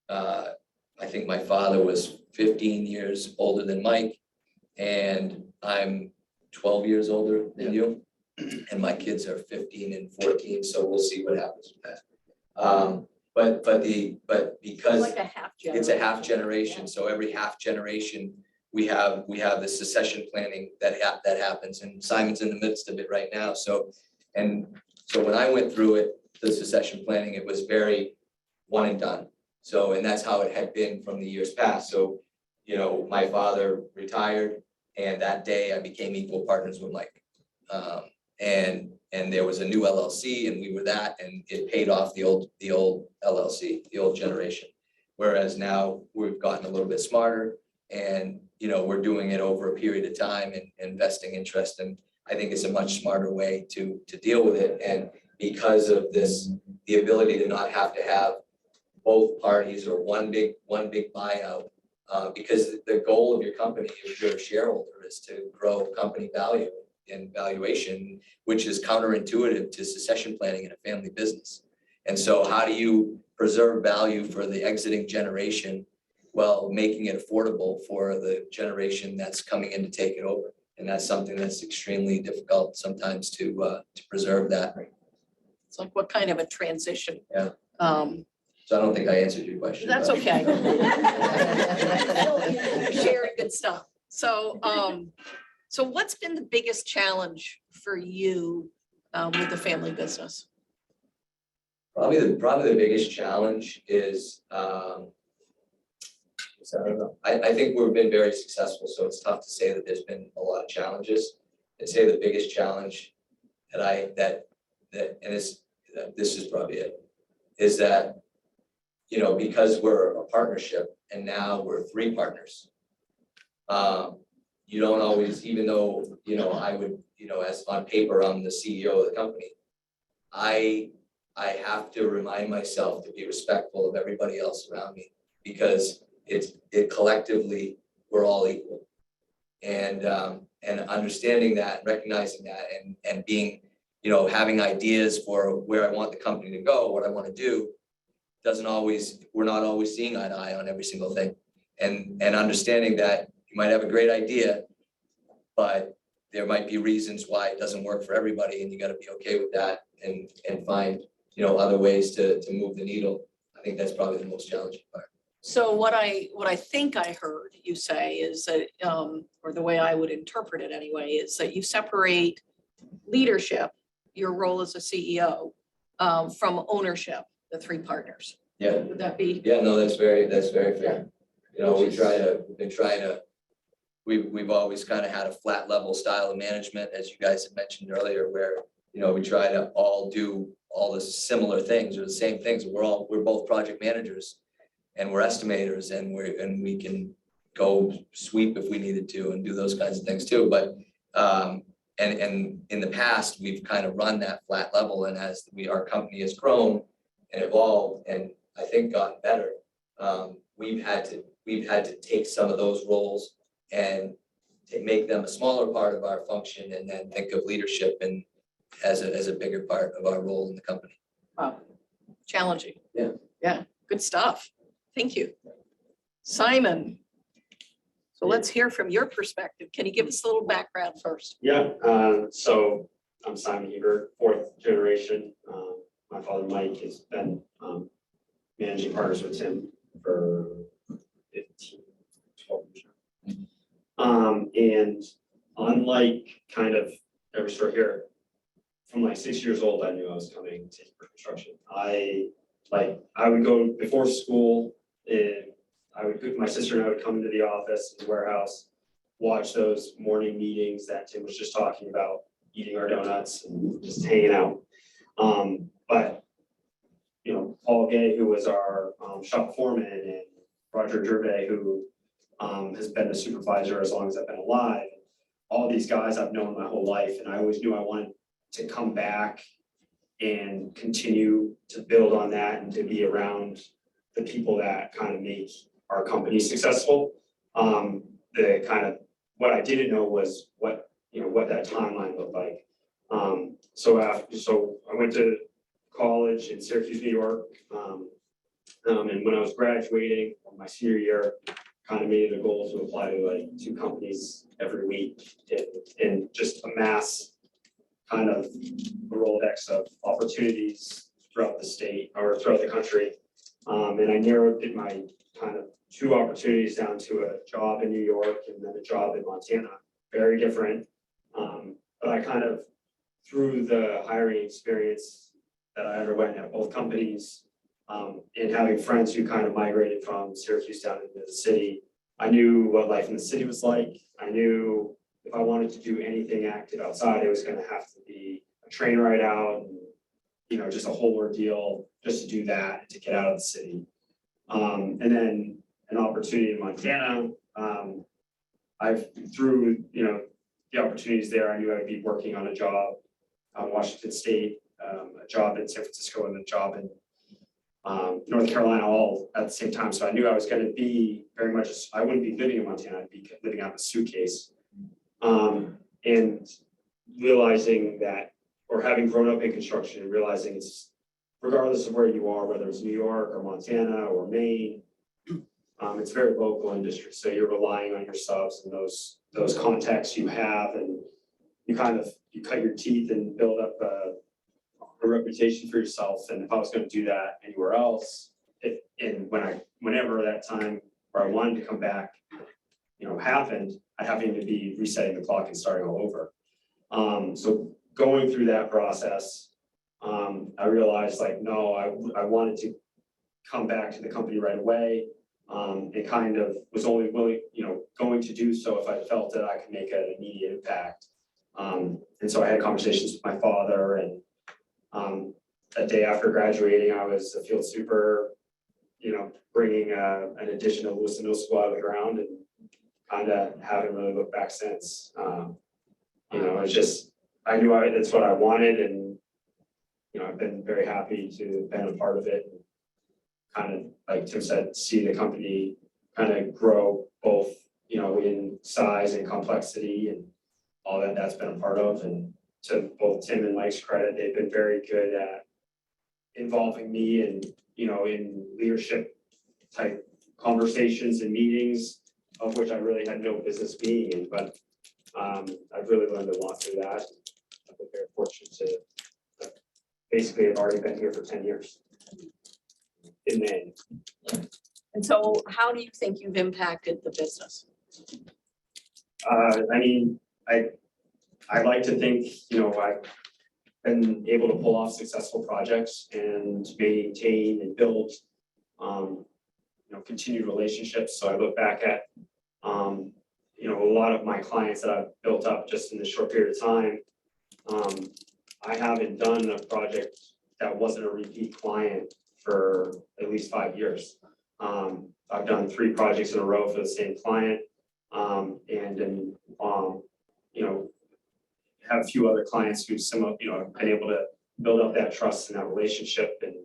Speaker 10: I think my father was 15 years older than Mike, and I'm 12 years older than you. And my kids are 15 and 14, so we'll see what happens with that. But because
Speaker 6: Like a half generation.
Speaker 10: it's a half generation, so every half generation, we have the succession planning that happens, and Simon's in the midst of it right now. So when I went through it, the succession planning, it was very one and done. So, and that's how it had been from the years past. So, you know, my father retired, and that day I became equal partners with Mike. And there was a new LLC, and we were that, and it paid off the old LLC, the old generation. Whereas now we've gotten a little bit smarter, and, you know, we're doing it over a period of time and investing interest. And I think it's a much smarter way to deal with it. And because of this, the ability to not have to have both parties or one big buyout, because the goal of your company, if you're a shareholder, is to grow company value and valuation, which is counterintuitive to succession planning in a family business. And so how do you preserve value for the exiting generation while making it affordable for the generation that's coming in to take it over? And that's something that's extremely difficult sometimes to preserve that.
Speaker 6: It's like, what kind of a transition?
Speaker 10: Yeah.
Speaker 6: So
Speaker 10: I don't think I answered your question.
Speaker 6: that's
Speaker 10: but-
Speaker 6: okay. You're sharing good stuff. So, so what's been the biggest challenge for you with the family business?
Speaker 10: Probably the biggest challenge is, I don't know. I think we've been very successful, so it's tough to say that there's been a lot of challenges. I'd say the biggest challenge this is probably it, is that, you know, because we're a partnership and now we're 3 partners. You don't always, even though, you know, I would, you know, as on paper, I'm the CEO of the company. I have to remind myself to be respectful of everybody else around me, because it collectively, we're all equal. And understanding that, recognizing that, and being, you know, having ideas for where I want the company to go, what I want to do, we're not always seeing eye to eye on every single thing. And understanding that you might have a great idea, but there might be reasons why it doesn't work for everybody, and you got to be okay with that and find, you know, other ways to move the needle. I think that's probably the most challenging part.
Speaker 6: So what I think I heard you say is that, or the way I would interpret it anyway, is that you separate leadership, your role as a CEO, from ownership, the 3 partners.
Speaker 10: Yeah.
Speaker 6: Would that be?
Speaker 10: Yeah, no, that's very fair. You know, we've always kind of had a flat level style of management, as you guys had mentioned earlier, where, you know, we try to all do all the similar things or the same things. We're both project managers, and we're estimators, and we can go sweep if we needed to and do those kinds of things too. But and in the past, we've kind of run that flat level, and as our company has grown and evolved, and I think gotten better, we've had to take some of those roles and to make them a smaller part of our function, and then think of leadership and as a bigger part of our role in the company.
Speaker 6: Wow, challenging.
Speaker 10: Yeah.
Speaker 6: Yeah, good stuff. Thank you. Simon, so let's hear from your perspective. Can you give us a little background first?
Speaker 7: Yeah, so I'm Simon Hebert, 4th generation. My father, Mike, has been managing partners with him for 15, 12 years now. And unlike kind of every store here, from like 6 years old, I knew I was coming to construction. I would go before school, and my sister and I would come into the office in the warehouse, watch those morning meetings that Tim was just talking about, eating our donuts and just hanging out. But you know, Paul Gay, who was our shop foreman, and Roger Gervais, who has been a supervisor as long as I've been alive. All these guys I've known my whole life, and I always knew I wanted to come back and continue to build on that and to be around the people that kind of make our company successful. The kind of what I didn't know was what that timeline looked like. So I went to college in Syracuse, New York, and when I was graduating my senior year, kind of made it a goal to apply to like 2 companies every week and just amass kind of a Rolodex of opportunities throughout the state or throughout the country. And I narrowed my kind of 2 opportunities down to a job in New York and then a job in Montana, very different. But I kind of, through the hiring experience that I underwent at both companies, and having friends who kind of migrated from Syracuse down into the city, I knew what life in the city was like. I knew if I wanted to do anything active outside, it was going to have to be a train ride out and, you know, just a whole ordeal just to do that, to get out of the city. And then an opportunity in Montana. Through, you know, the opportunities there, I knew I'd be working on a job on Washington State, a job in San Francisco, and a job in North Carolina, all at the same time. So I knew I was going to be very much, I wouldn't be living in Montana, I'd be living out of a suitcase. And realizing that, or having grown up in construction and realizing it's, regardless of where you are, whether it's New York or Montana or Maine, it's very local industry. So you're relying on your subs and those contacts you have, and you cut your teeth and build up a reputation for yourself. And if I was going to do that anywhere else, whenever that time where I wanted to come back, you know, happened, I'd have to be resetting the clock and starting all over. So going through that process, I realized like, no, I wanted to come back to the company right away. And kind of was only willing, you know, going to do so if I felt that I could make an immediate impact. And so I had conversations with my father, and a day after graduating, I was a field super, you know, bringing an addition of Lewis and Middle out of the ground, and kind of haven't really looked back since. You know, it's just, I knew that's what I wanted, and, you know, I've been very happy to have been a part of it. Kind of, like Tim said, see the company kind of grow both, you know, in size and complexity and all that's been a part of. And to both Tim and Mike's credit, they've been very good at involving me and, you know, in leadership type conversations and meetings, of which I really had no business being in, but I've really learned a lot through that. I've been very fortunate to basically have already been here for 10 years. In May.
Speaker 6: And so how do you think you've impacted the business?
Speaker 7: I mean, I like to think, you know, I've been able to pull off successful projects and maintain and build, you know, continued relationships. So I look back at, you know, a lot of my clients that I've built up just in this short period of time. I haven't done a project that wasn't a repeat client for at least 5 years. I've done 3 projects in a row for the same client, and then, you know, have a few other clients who you know, been able to build up that trust and that relationship. And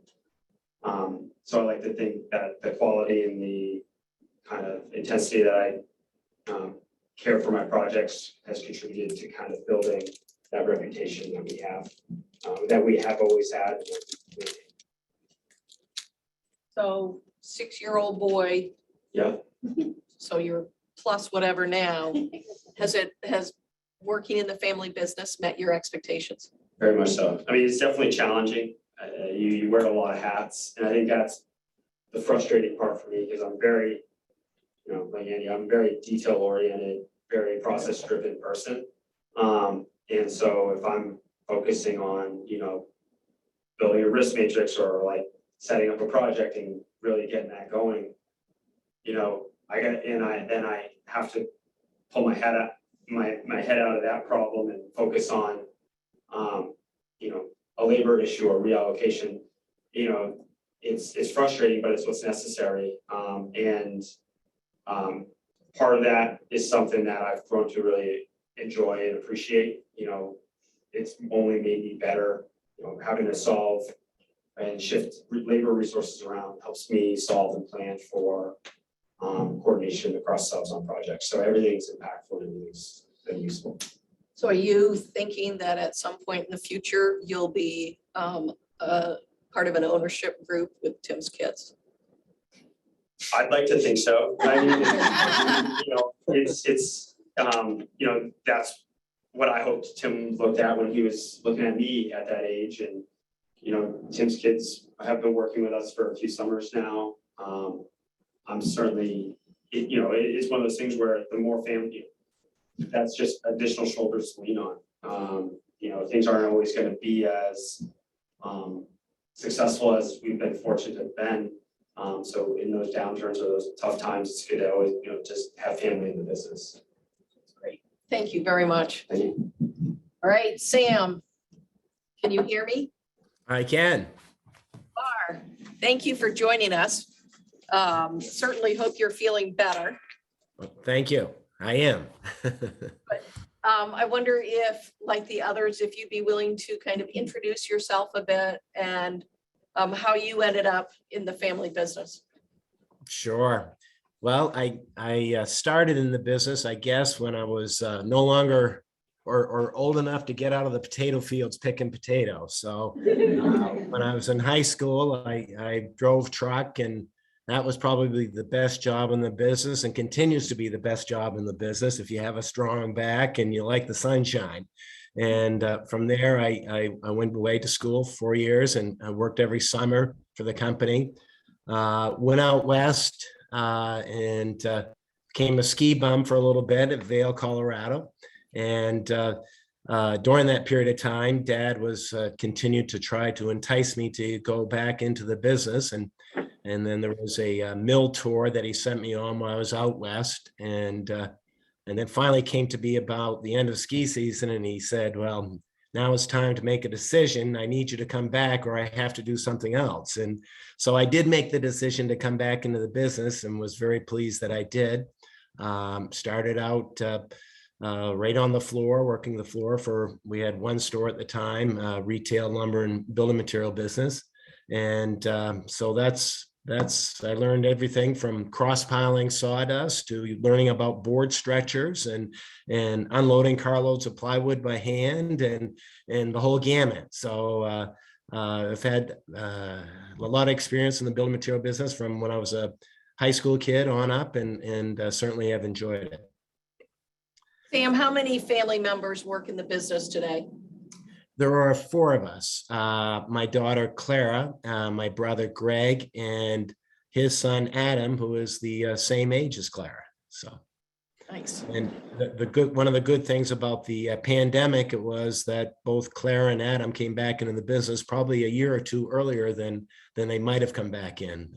Speaker 7: so I like to think that the quality and the kind of intensity that I care for my projects has contributed to kind of building that reputation that we have always had.
Speaker 6: So 6-year-old boy.
Speaker 7: Yeah.
Speaker 6: So you're plus whatever now. Has working in the family business met your expectations?
Speaker 7: Very much so. I mean, it's definitely challenging. You wear a lot of hats, and I think that's the frustrating part for me, because I'm very, like Andy, I'm a very detail oriented, very process driven person. And so if I'm focusing on, building a risk matrix or like setting up a project and really getting that going, then I have to pull my head out of that problem and focus on, a labor issue or reallocation. It's frustrating, but it's what's necessary. Part of that is something that I've grown to really enjoy and appreciate. It's only made me better. Having to solve and shift labor resources around helps me solve and plan for coordination across subs on projects. So everything's impactful and everything's been useful.
Speaker 6: So are you thinking that at some point in the future, you'll be part of an ownership group with Tim's kids?
Speaker 7: I'd like to think so. I mean, that's what I hoped Tim looked at when he was looking at me at that age. And, Tim's kids have been working with us for a few summers now. I'm certainly, it's one of those things where the more family, that's just additional shoulders to lean on. Things aren't always going to be as successful as we've been fortunate to have been. So in those downturns or those tough times, it's good to always, just have family in the business.
Speaker 6: That's great. Thank you very much.
Speaker 7: Thank you.
Speaker 6: All right, Sam, can you hear me?
Speaker 4: I can.
Speaker 6: Thank you for joining us. Certainly hope you're feeling better.
Speaker 4: Thank you. I am.
Speaker 6: I wonder if, like the others, if you'd be willing to kind of introduce yourself a bit and how you ended up in the family business.
Speaker 4: Sure. Well, I started in the business, I guess, when I was no longer or old enough to get out of the potato fields picking potatoes. So when I was in high school, I drove truck, and that was probably the best job in the business and continues to be the best job in the business if you have a strong back and you like the sunshine. And from there, I went away to school 4 years, and I worked every summer for the company. Went out west and became a ski bum for a little bit at Vail, Colorado. And during that period of time, Dad was continued to try to entice me to go back into the business. And then there was a mill tour that he sent me on while I was out west. And then finally came to be about the end of ski season. And he said, well, now it's time to make a decision. I need you to come back or I have to do something else. And so I did make the decision to come back into the business and was very pleased that I did. Started out right on the floor, working the floor we had one store at the time, retail lumber and building material business. And so I learned everything from cross piling sawdust to learning about board stretchers and unloading carloads of plywood by hand and the whole gamut. So I've had a lot of experience in the building material business from when I was a high school kid on up, and certainly have enjoyed it.
Speaker 6: Sam, how many family members work in the business today?
Speaker 4: There are 4 of us. My daughter, Clara, my brother, Greg, and his son, Adam, who is the same age as Clara. So,
Speaker 6: nice.
Speaker 4: And one of the good things about the pandemic, it was that both Clara and Adam came back into the business probably a year or 2 earlier than they might have come back in.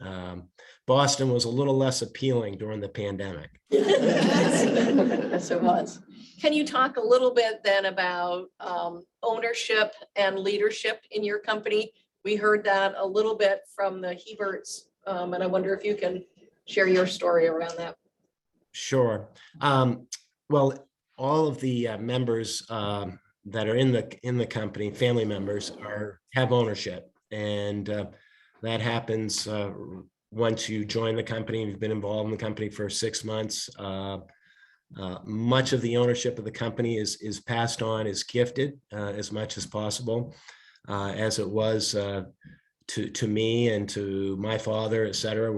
Speaker 4: Boston was a little less appealing during the pandemic.
Speaker 6: Yes, it was. Can you talk a little bit then about ownership and leadership in your company? We heard that a little bit from the Heberts, and I wonder if you can share your story around that.
Speaker 4: Sure. Well, all of the members that are in the company, family members, have ownership, and that happens once you join the company and you've been involved in the company for 6 months. Much of the ownership of the company is passed on, is gifted as much as possible, as it was to me and to my father, et cetera.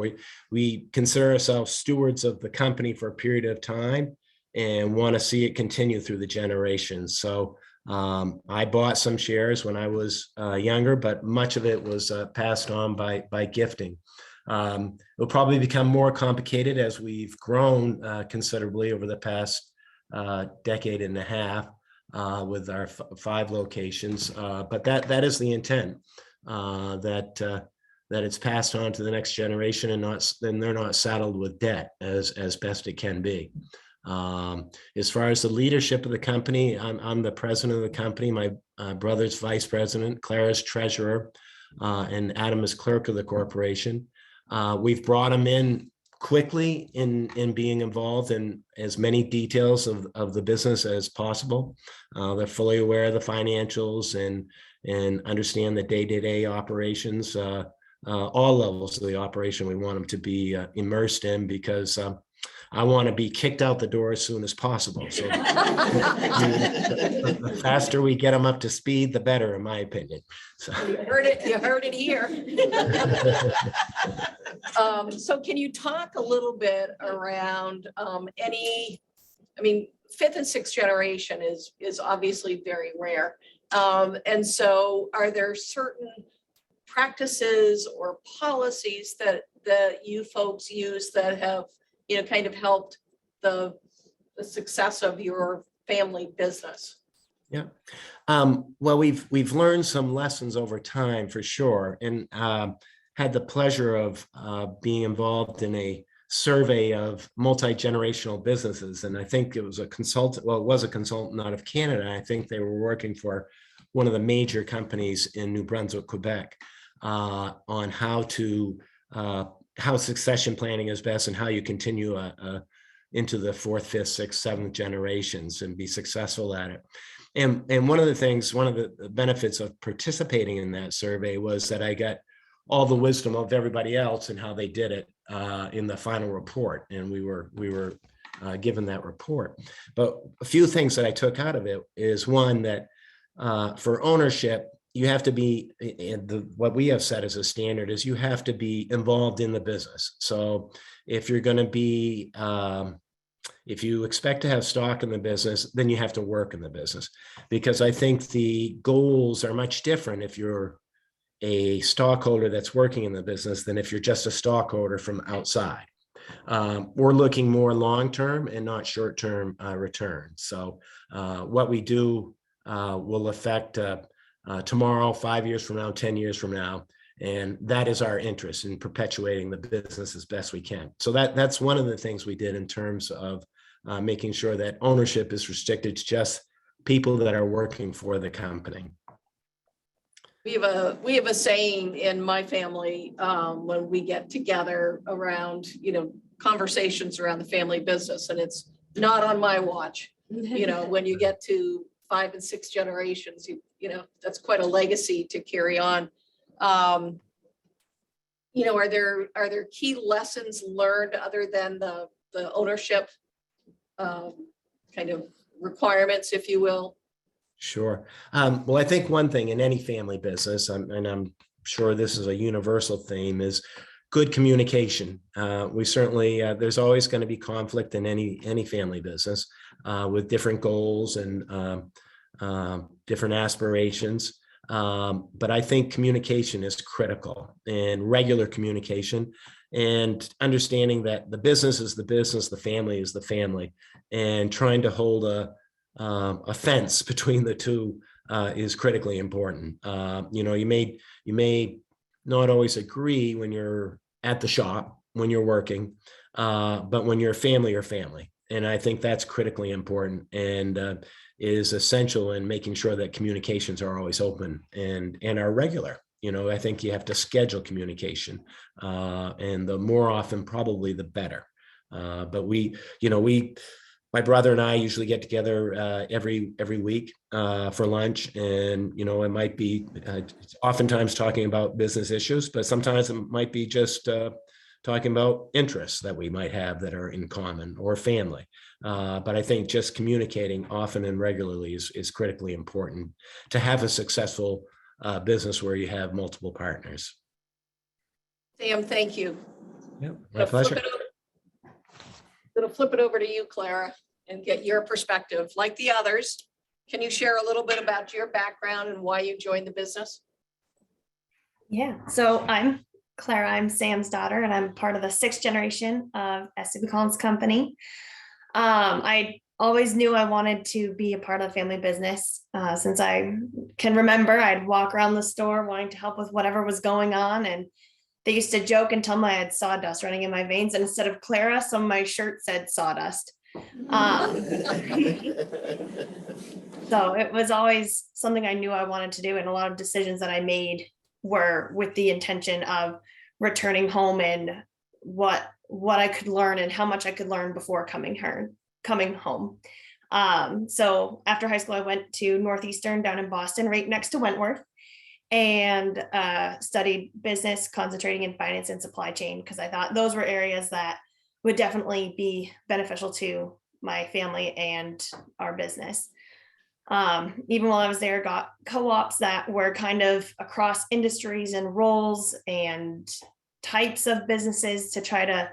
Speaker 4: We consider ourselves stewards of the company for a period of time and want to see it continue through the generations. So I bought some shares when I was younger, but much of it was passed on by gifting. It'll probably become more complicated as we've grown considerably over the past decade and a half with our 5 locations. But that is the intent, that it's passed on to the next generation and they're not saddled with debt as best it can be. As far as the leadership of the company, I'm the president of the company. My brother's vice president, Clara's treasurer, and Adam is clerk of the corporation. We've brought them in quickly in being involved in as many details of the business as possible. They're fully aware of the financials and understand the day-to-day operations, all levels of the operation we want them to be immersed in, because I want to be kicked out the door as soon as possible. So the faster we get them up to speed, the better, in my opinion. So.
Speaker 6: You heard it here. So can you talk a little bit around fifth and sixth generation is obviously very rare. And so are there certain practices or policies that you folks use that have kind of helped the success of your family business?
Speaker 4: Yeah. Well, we've learned some lessons over time for sure, and had the pleasure of being involved in a survey of multi-generational businesses. And I think it was a consultant, well, it was a consultant out of Canada. I think they were working for one of the major companies in New Brunswick, Quebec, on how succession planning is best and how you continue into the 4th, 5th, 6th, 7th generations and be successful at it. And one of the benefits of participating in that survey was that I got all the wisdom of everybody else and how they did it in the final report. And we were given that report. But a few things that I took out of it is, one, that for ownership, you have to be, what we have set as a standard is you have to be involved in the business. So if you're going to be, if you expect to have stock in the business, then you have to work in the business, because I think the goals are much different if you're a stockholder that's working in the business than if you're just a stockholder from outside. We're looking more long-term and not short-term returns. So what we do will affect tomorrow, 5 years from now, 10 years from now. And that is our interest in perpetuating the business as best we can. So that's one of the things we did in terms of making sure that ownership is restricted to just people that are working for the company.
Speaker 6: We have a saying in my family when we get together around, conversations around the family business, and it's not on my watch. When you get to 5 and 6 generations, that's quite a legacy to carry on. Are there key lessons learned other than the ownership kind of requirements, if you will?
Speaker 4: Sure. Well, I think one thing in any family business, and I'm sure this is a universal theme, is good communication. We certainly, there's always going to be conflict in any family business with different goals and different aspirations. But I think communication is critical, and regular communication, and understanding that the business is the business, the family is the family, and trying to hold a fence between the two is critically important. You may not always agree when you're at the shop, when you're working, but when you're family, you're family. And I think that's critically important and is essential in making sure that communications are always open and are regular. I think you have to schedule communication, and the more often, probably the better. But my brother and I usually get together every week for lunch, and it might be oftentimes talking about business issues, but sometimes it might be just talking about interests that we might have that are in common, or family. But I think just communicating often and regularly is critically important to have a successful business where you have multiple partners.
Speaker 6: Sam, thank you.
Speaker 4: Yeah, my pleasure.
Speaker 6: Going to flip it over to you, Clara, and get your perspective. Like the others, can you share a little bit about your background and why you joined the business?
Speaker 11: Yeah, so I'm Clara. I'm Sam's daughter, and I'm part of the 6th generation of S.C.B. Collins Company. I always knew I wanted to be a part of the family business. Since I can remember, I'd walk around the store wanting to help with whatever was going on. And they used to joke and tell me I had sawdust running in my veins. And instead of Clara, some of my shirts said sawdust. So it was always something I knew I wanted to do. And a lot of decisions that I made were with the intention of returning home and what I could learn and how much I could learn before coming home. So after high school, I went to Northeastern down in Boston, right next to Wentworth, and studied business, concentrating in finance and supply chain, because I thought those were areas that would definitely be beneficial to my family and our business. Even while I was there, got co-ops that were kind of across industries and roles and types of businesses to try to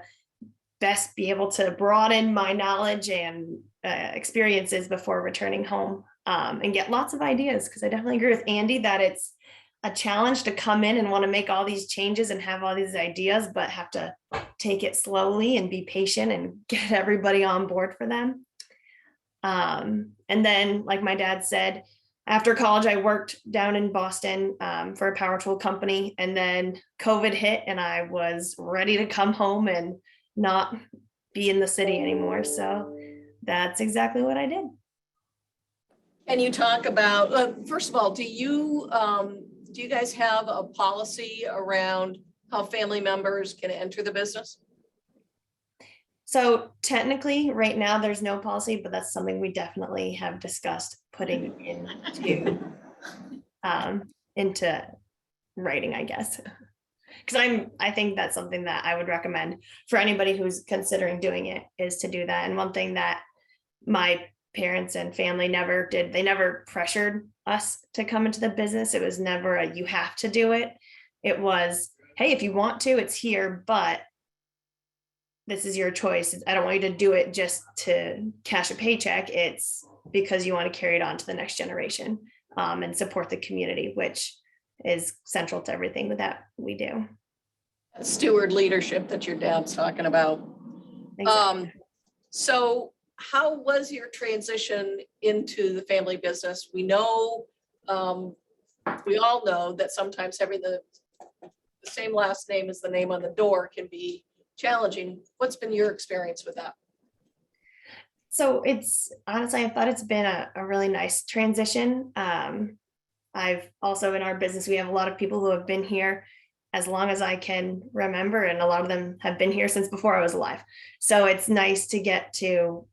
Speaker 11: best be able to broaden my knowledge and experiences before returning home, and get lots of ideas, because I definitely agree with Andy that it's a challenge to come in and want to make all these changes and have all these ideas, but have to take it slowly and be patient and get everybody on board for them. And then, like my dad said, after college, I worked down in Boston for a power tool company, and then COVID hit and I was ready to come home and not be in the city anymore. So that's exactly what I did.
Speaker 6: And you talk about, first of all, do you guys have a policy around how family members can enter the business?
Speaker 11: So technically, right now, there's no policy, but that's something we definitely have discussed putting into writing, I guess. Because I think that's something that I would recommend for anybody who's considering doing it, is to do that. And one thing that my parents and family never did, they never pressured us to come into the business. It was never a you have to do it. It was, hey, if you want to, it's here, but this is your choice. I don't want you to do it just to cash a paycheck. It's because you want to carry it on to the next generation, and support the community, which is central to everything that we do.
Speaker 6: Steward leadership that your dad's talking about.
Speaker 11: Exactly.
Speaker 6: So how was your transition into the family business? We know, we all know that sometimes having the same last name as the name on the door can be challenging. What's been your experience with that?
Speaker 11: So it's honestly, I thought it's been a really nice transition. I've also, in our business, we have a lot of people who have been here as long as I can remember, and a lot of them have been here since before I was alive. So it's nice to get to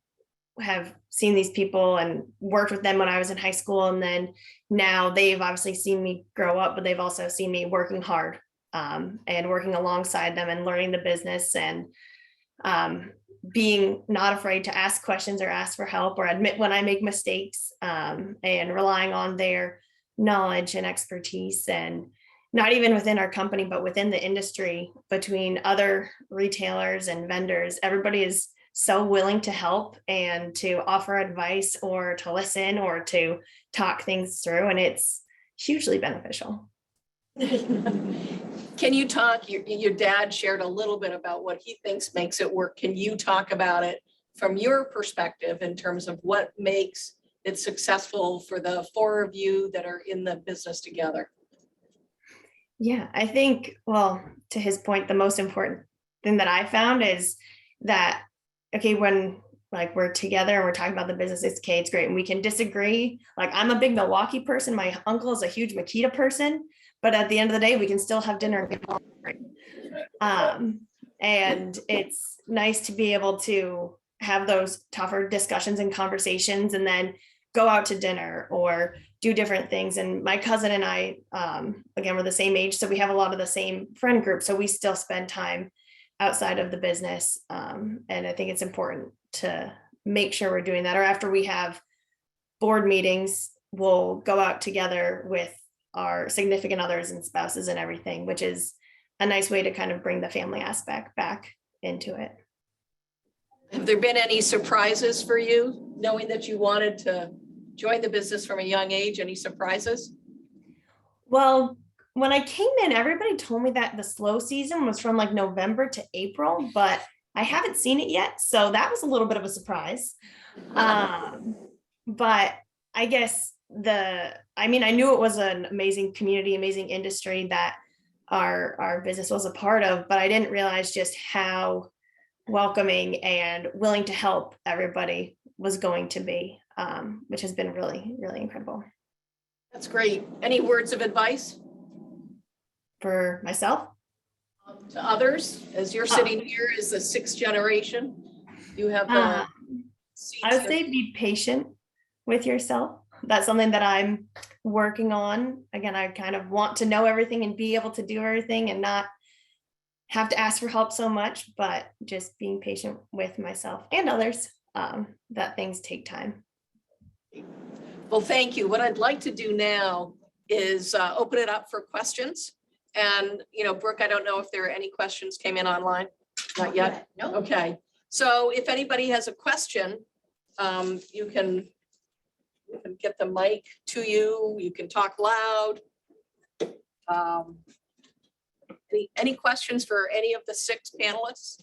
Speaker 11: have seen these people and worked with them when I was in high school. And then now they've obviously seen me grow up, but they've also seen me working hard, and working alongside them and learning the business, and being not afraid to ask questions or ask for help or admit when I make mistakes, and relying on their knowledge and expertise, and not even within our company, but within the industry, between other retailers and vendors. Everybody is so willing to help and to offer advice or to listen or to talk things through, and it's hugely beneficial.
Speaker 6: Can you talk, your dad shared a little bit about what he thinks makes it work. Can you talk about it from your perspective in terms of what makes it successful for the 4 of you that are in the business together?
Speaker 11: Yeah, I think, well, to his point, the most important thing that I found is that, okay, when like we're together and we're talking about the business, it's okay, it's great. And we can disagree. Like, I'm a big Milwaukee person. My uncle is a huge Makita person, but at the end of the day, we can still have dinner and get along. And it's nice to be able to have those tougher discussions and conversations, and then go out to dinner or do different things. And my cousin and I, again, we're the same age, so we have a lot of the same friend group. So we still spend time outside of the business. And I think it's important to make sure we're doing that. Or after we have board meetings, we'll go out together with our significant others and spouses and everything, which is a nice way to kind of bring the family aspect back into it.
Speaker 6: Have there been any surprises for you, knowing that you wanted to join the business from a young age? Any surprises?
Speaker 11: Well, when I came in, everybody told me that the slow season was from like November to April, but I haven't seen it yet. So that was a little bit of a surprise. But I guess I knew it was an amazing community, amazing industry that our business was a part of, but I didn't realize just how welcoming and willing to help everybody was going to be, which has been really, really incredible.
Speaker 6: That's great. Any words of advice
Speaker 11: For myself?
Speaker 6: to others? As you're sitting here as the sixth generation, you have the seats
Speaker 11: I would
Speaker 6: that-
Speaker 11: say be patient with yourself. That's something that I'm working on. Again, I kind of want to know everything and be able to do everything and not have to ask for help so much, but just being patient with myself and others, that things take time.
Speaker 6: Well, thank you. What I'd like to do now is open it up for questions. And, Brooke, I don't know if there are any questions came in online. Not yet?
Speaker 2: No.
Speaker 6: Okay. So if anybody has a question, you can get the mic to you. You can talk loud. Any questions for any of the 6 panelists?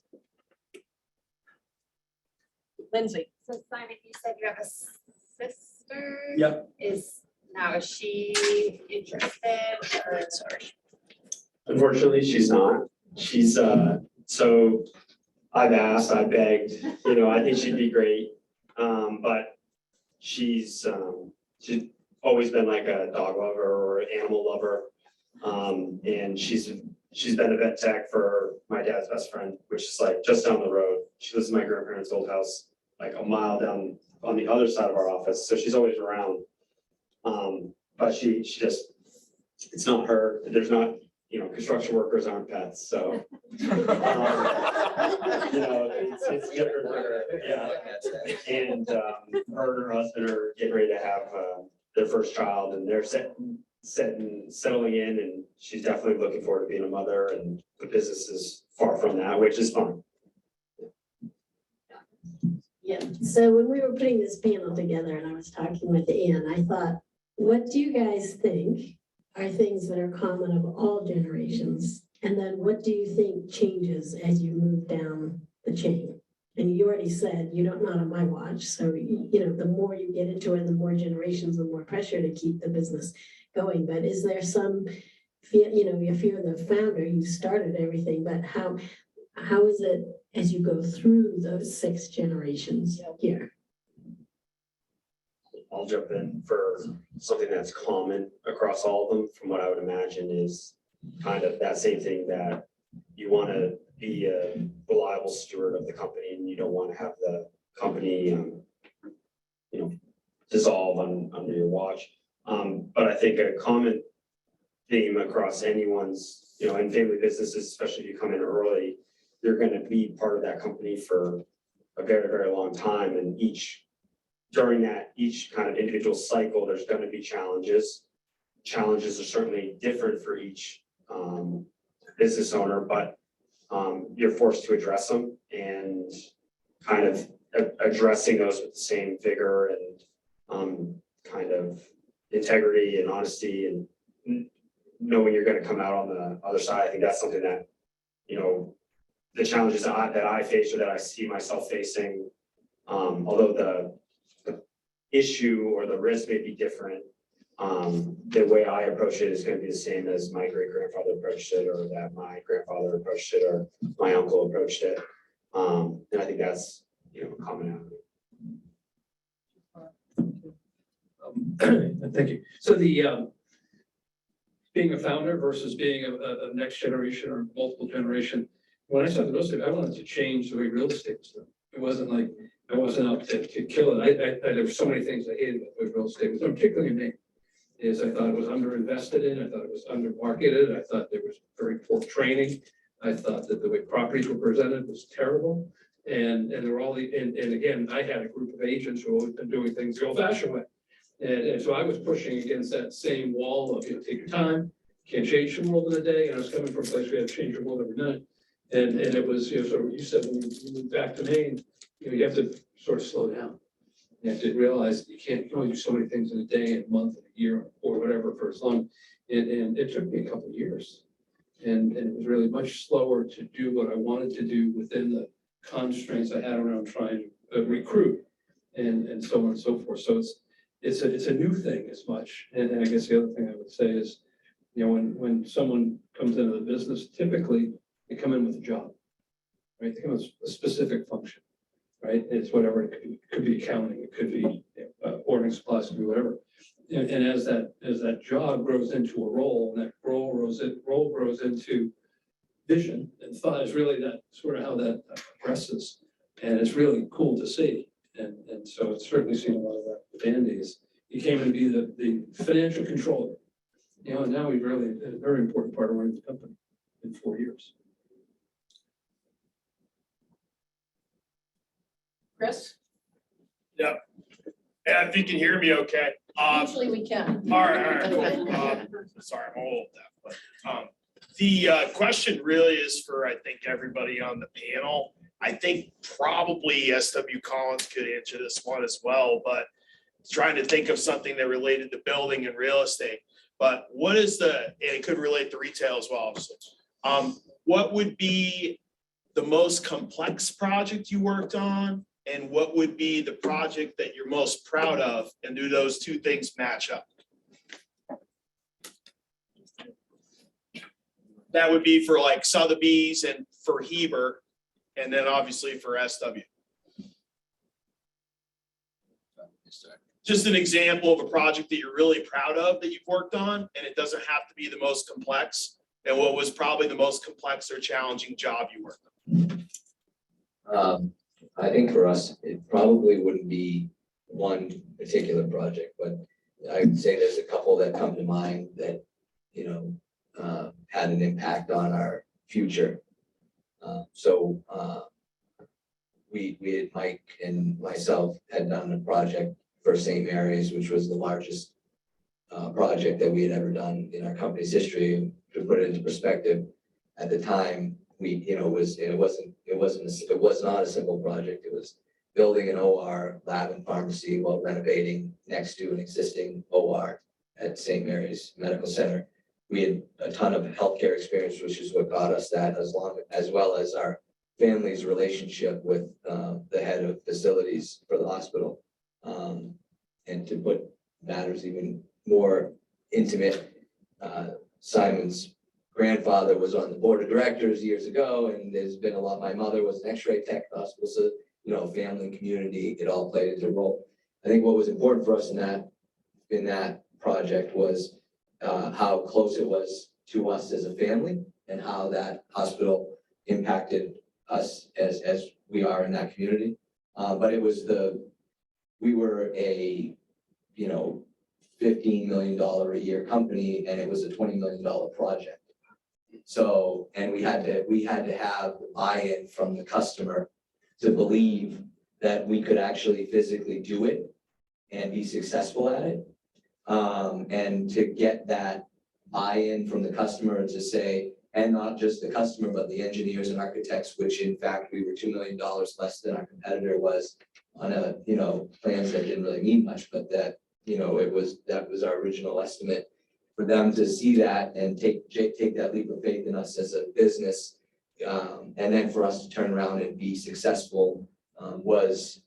Speaker 6: Lindsay.
Speaker 12: So Simon, you said you have a sister?
Speaker 7: Yep.
Speaker 12: Is she interested or?
Speaker 6: Sorry.
Speaker 7: Unfortunately, she's not. She's, so I've asked, I begged, I think she'd be great. But she's always been like a dog lover or animal lover. And she's been a vet tech for my dad's best friend, which is like just down the road. She lives in my grandparents' old house, like a mile down on the other side of our office. So she's always around. But she just, it's not her. There's not, construction workers aren't pets. So, it's different for her. Yeah. And her and her husband are getting ready to have their first child, and they're settling in, and she's definitely looking forward to being a mother, and the business is far from that, which is fun.
Speaker 1: Yeah, so when we were putting this panel together and I was talking with Ann, I thought, what do you guys think are things that are common of all generations? And then what do you think changes as you move down the chain? And you already said, not on my watch. So, the more you get into it, the more generations, the more pressure to keep the business going. But is there some fear, if you're the founder, you started everything, but how is it as you go through those 6 generations here?
Speaker 7: I'll jump in for something that's common across all of them, from what I would imagine is kind of that same thing, that you want to be a reliable steward of the company, and you don't want to have the company, dissolve under your watch. But I think a common theme across anyone's, in family businesses, especially if you come in early, you're going to be part of that company for a very, very long time. And during each kind of individual cycle, there's going to be challenges. Challenges are certainly different for each business owner, but you're forced to address them, and kind of addressing those with the same vigor and kind of integrity and honesty, and knowing you're going to come out on the other side. I think that's something that, the challenges that I face, or that I see myself facing, although the issue or the risk may be different, the way I approach it is going to be the same as my great grandfather approached it, or that my grandfather approached it, or my uncle approached it. And I think that's, a commonality.
Speaker 8: Thank you. So being a founder versus being a next generation or multiple generation, when I started real estate, I wanted to change the way real estate was done. It wasn't like, I wasn't out to kill it. There were so many things I hated about real estate, was particularly in Maine. I thought it was underinvested in, I thought it was undermarketed, I thought there was very poor training. I thought that the way properties were presented was terrible. And there were and again, I had a group of agents who had been doing things the old fashioned way. And so I was pushing against that same wall of, take your time, can't change the world in a day. And I was coming from a place where you had to change the world every night. And it was, sort of what you said, when you moved back to Maine, you have to sort of slow down. You have to realize that you can't only do so many things in a day, and a month, and a year, or whatever for as long. And it took me a couple of years. And it was really much slower to do what I wanted to do within the constraints I had around trying to recruit and so on and so forth. So it's a new thing as much. And I guess the other thing I would say is, you know, when someone comes into the business, typically they come in with a job, right? They come with a specific function, right? It's whatever, it could be accounting, it could be ordering supplies, it could be whatever. And as that job grows into a role, and that role grows into vision and thought, is really that sort of how that progresses. And it's really cool to see. And so it's certainly seen a lot of that with Attendees. He came to be the financial controller. You know, and now he's really a very important part of running the company in 4 years.
Speaker 6: Chris?
Speaker 13: Yeah, if you can hear me okay.
Speaker 6: Usually we can.
Speaker 13: All right, cool. Sorry, I'm old that, but the question really is for, I think, everybody on the panel. I think probably SW Collins could answer this one as well, but trying to think of something that related to building and real estate. But what is and it could relate to retail as well, obviously. What would be the most complex project you worked on? And what would be the project that you're most proud of? And do those two things match up? That would be for like Sotheby's and for Heber, and then obviously for SW. Just an example of a project that you're really proud of that you've worked on, and it doesn't have to be the most complex. And what was probably the most complex or challenging job you worked on?
Speaker 10: I think for us, it probably wouldn't be one particular project, but I'd say there's a couple that come to mind that, you know, had an impact on our future. We had Mike and myself had done a project for St. Mary's, which was the largest project that we had ever done in our company's history. To put it into perspective, at the time, it was not a simple project. It was building an OR, lab and pharmacy while renovating next to an existing OR at St. Mary's Medical Center. We had a ton of healthcare experience, which is what got us that, as well as our family's relationship with the head of facilities for the hospital. And to put matters even more intimate, Simon's grandfather was on the board of directors years ago, and there's been a lot. My mother was an X-ray tech at the hospital, so you know, family and community, it all played into a role. I think what was important for us in that project was how close it was to us as a family, and how that hospital impacted us as we are in that community. But it was we were a, you know, $15 million a year company, and it was a $20 million project. So, and we had to have buy-in from the customer to believe that we could actually physically do it and be successful at it. And to get that buy-in from the customer to say, and not just the customer, but the engineers and architects, which in fact, we were $2 million less than our competitor was on a, you know, plans that didn't really mean much, but that, you know, that was our original estimate. For them to see that and take that leap of faith in us as a business, and then for us to turn around and be successful was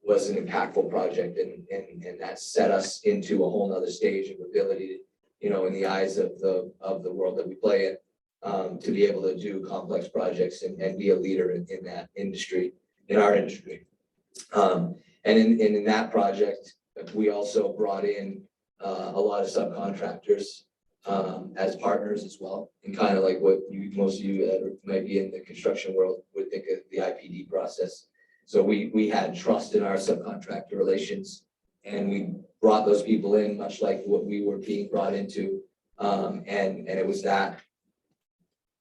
Speaker 10: an impactful project, and that set us into a whole nother stage of ability, you know, in the eyes of the world that we play in, to be able to do complex projects and be a leader in that industry, in our industry. And in that project, we also brought in a lot of subcontractors as partners as well, and kind of like what most of you that might be in the construction world would think of the IPD process. So we had trust in our subcontractor relations, and we brought those people in much like what we were being brought into, and it was that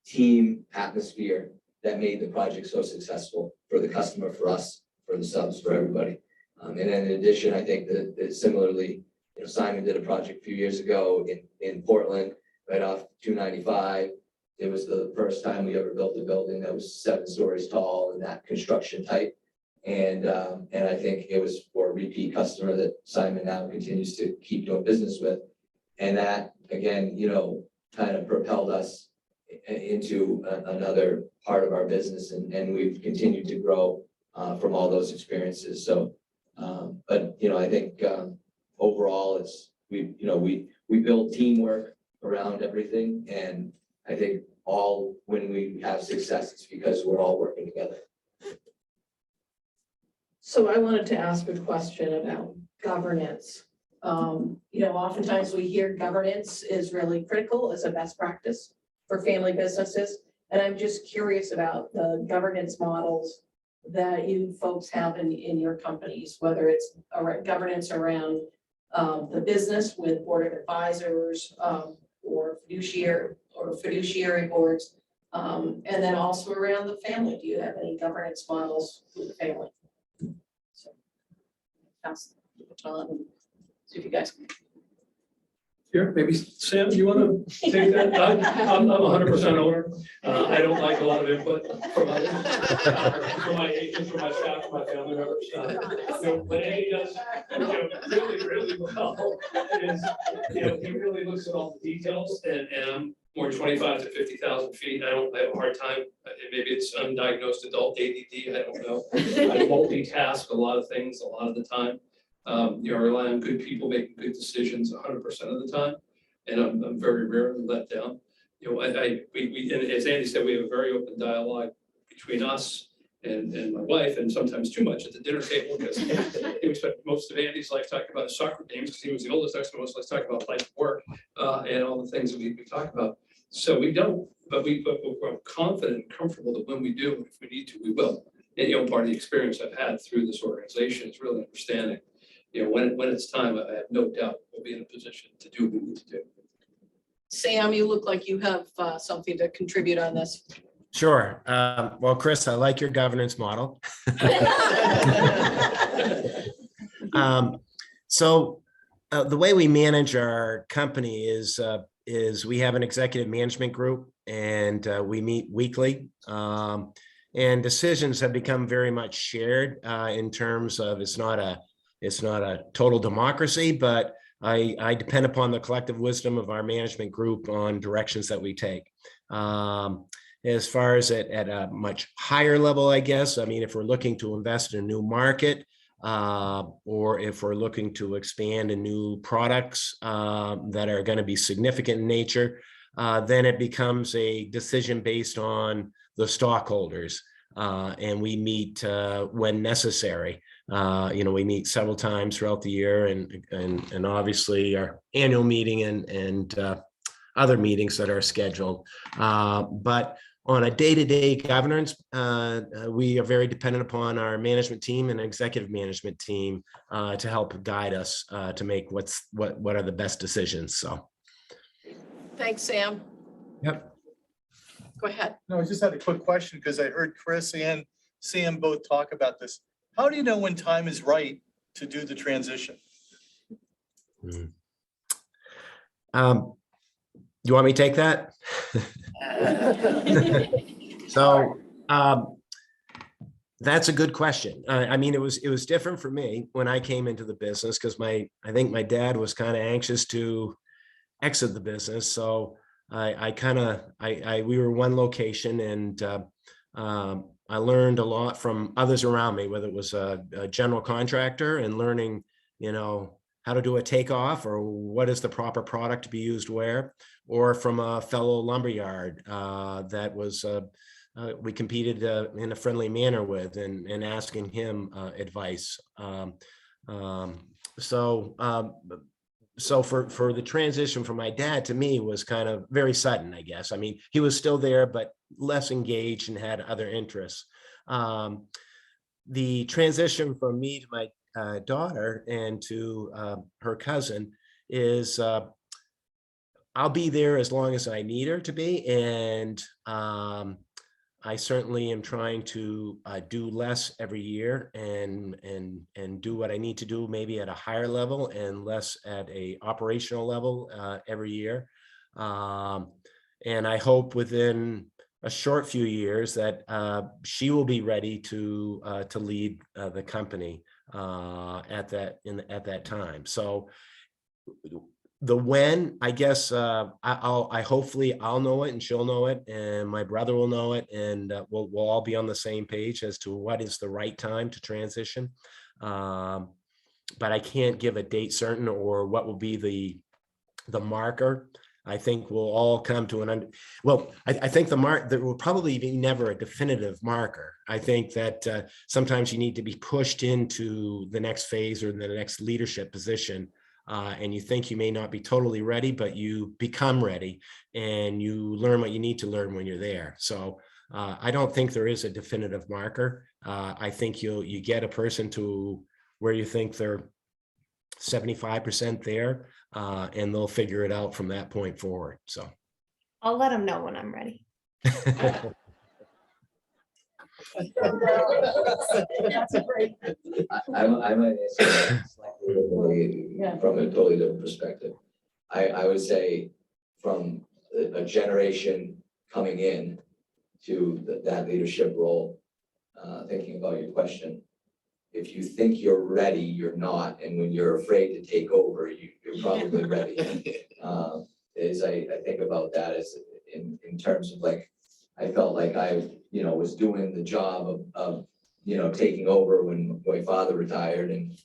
Speaker 10: team atmosphere that made the project so successful for the customer, for us, for the subs, for everybody. And then in addition, I think that similarly, you know, Simon did a project a few years ago in Portland, right off 295. It was the first time we ever built a building that was 7 stories tall and that construction type. And I think it was for a repeat customer that Simon now continues to keep doing business with. And that, again, kind of propelled us into another part of our business, and we've continued to grow from all those experiences. So, but I think overall, it's we build teamwork around everything, and I think when we have success, it's because we're all working together.
Speaker 6: So I wanted to ask a question about governance. Oftentimes we hear governance is really critical as a best practice for family businesses. And I'm just curious about the governance models that you folks have in your companies, whether it's governance around the business with board of advisors or fiduciary boards, and then also around the family. Do you have any governance models with the family? So, pass the baton and see if you guys can.
Speaker 8: Here, maybe Sam, do you want to take that? I'm 100% owner. I don't like a lot of input from others, from my agents, from my staff, from my family members. But Andy does, really, really well. He really looks at all the details, and I'm more 25 to 50,000 feet. I have a hard time. Maybe it's undiagnosed adult ADD. I don't know. I multitask a lot of things a lot of the time. I rely on good people making good decisions 100% of the time, and I'm very rarely let down. We and as Andy said, we have a very open dialogue between us and my wife, and sometimes too much at the dinner table, because we spent most of Andy's life talking about his soccer games, because he was the oldest. I spent most of his life talking about life, work, and all the things that we talk about. So we don't, but we're confident and comfortable that when we do, and if we need to, we will. And part of the experience I've had through this organization is really understanding. When it's time, I have no doubt we'll be in a position to do what we need to do.
Speaker 6: Sam, you look like you have something to contribute on this.
Speaker 4: Sure. Well, Chris, I like your governance model. So the way we manage our company is we have an executive management group, and we meet weekly. And decisions have become very much shared in terms of it's not a total democracy, but I depend upon the collective wisdom of our management group on directions that we take. As far as at a much higher level, I guess, if we're looking to invest in a new market, or if we're looking to expand in new products that are going to be significant in nature, then it becomes a decision based on the stockholders, and we meet when necessary. We meet several times throughout the year, and obviously our annual meeting and other meetings that are scheduled. But on a day-to-day governance, we are very dependent upon our management team and executive management team to help guide us to make what are the best decisions. So,
Speaker 6: Thanks, Sam.
Speaker 4: Yep.
Speaker 6: Go ahead.
Speaker 14: No, I just had a quick question because I heard Chris and Sam both talk about this. How do you know when time is right to do the transition?
Speaker 4: You want me to take that? So that's a good question. It was different for me when I came into the business, because I think my dad was kind of anxious to exit the business. So we were one location, and I learned a lot from others around me, whether it was a general contractor and learning, how to do a takeoff, or what is the proper product to be used where, or from a fellow lumberyard that was we competed in a friendly manner with, and asking him advice. So for the transition from my dad to me was kind of very sudden, I guess. He was still there, but less engaged and had other interests. The transition from me to my daughter and to her cousin is I'll be there as long as I need her to be. And I certainly am trying to do less every year and do what I need to do, maybe at a higher level and less at a operational level every year. And I hope within a short few years that she will be ready to lead the company at that time. So The when, I guess, I hopefully I'll know it and she'll know it and my brother will know it and we'll all be on the same page as to what is the right time to transition. But I can't give a date certain or what will be the marker. I think we'll all come to I think there will probably be never a definitive marker. I think that sometimes you need to be pushed into the next phase or the next leadership position. And you think you may not be totally ready, but you become ready and you learn what you need to learn when you're there. So I don't think there is a definitive marker. I think you get a person to where you think they're 75% there, and they'll figure it out from that point forward. So
Speaker 11: I'll let them know when I'm ready.
Speaker 10: I might answer slightly differently from a totally different perspective. I would say from a generation coming in to that leadership role, thinking about your question, if you think you're ready, you're not, and when you're afraid to take over, you're probably ready. As I think about that as in terms of like, I felt like I, was doing the job of taking over when my father retired and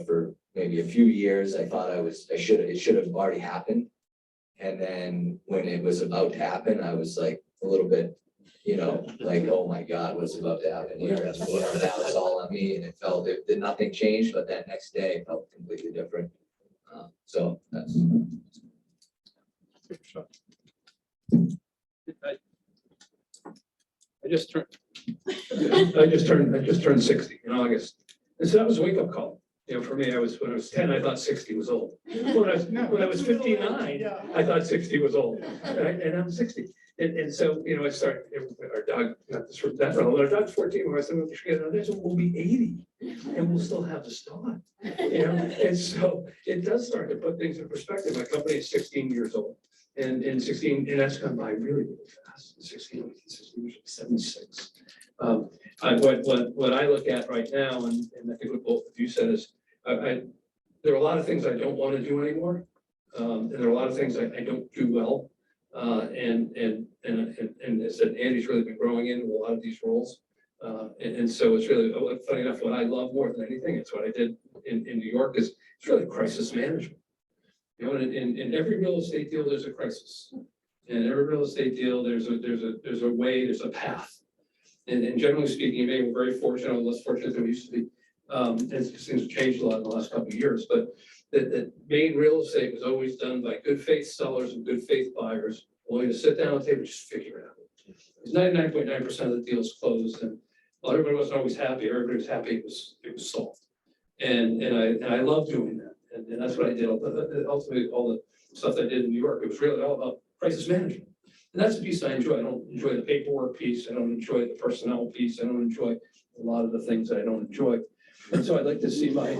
Speaker 10: for maybe a few years, I thought it should have already happened. And then when it was about to happen, I was like a little bit, like, oh my God, what's about to happen here? Now it's all on me, and it felt that nothing changed, but that next day it felt completely different. So that's.
Speaker 8: I just turned 60 in August. And so that was a wake up call. For me, when I was 10, I thought 60 was old. When I was 59, I thought 60 was old. And I'm 60. And so, I started, our dog, our dog's 14, I said, we'll be 80 and we'll still have the dog. And so it does start to put things in perspective. My company is 16 years old. And in 16, and that's gone by really, really fast. 16, 76. What I look at right now, and I think what both of you said is, there are a lot of things I don't want to do anymore. And there are a lot of things I don't do well. And as said, Andy's really been growing into a lot of these roles. And so it's really, funny enough, what I love more than anything, it's what I did in New York, is it's really crisis management. In every real estate deal, there's a crisis. In every real estate deal, there's a way, there's a path. And generally speaking, maybe we're very fortunate, less fortunate than we used to be. And things have changed a lot in the last couple of years, but that Maine real estate was always done by good faith sellers and good faith buyers willing to sit down at the table and just figure it out. 99.9% of the deals closed, and while everybody wasn't always happy, everybody was happy it was solved. And I love doing that. And that's what I did. Ultimately, all the stuff I did in New York, it was really all about crisis management. And that's the piece I enjoy. I don't enjoy the paperwork piece. I don't enjoy the personnel piece. I don't enjoy a lot of the things that I don't enjoy. And so I'd like to see my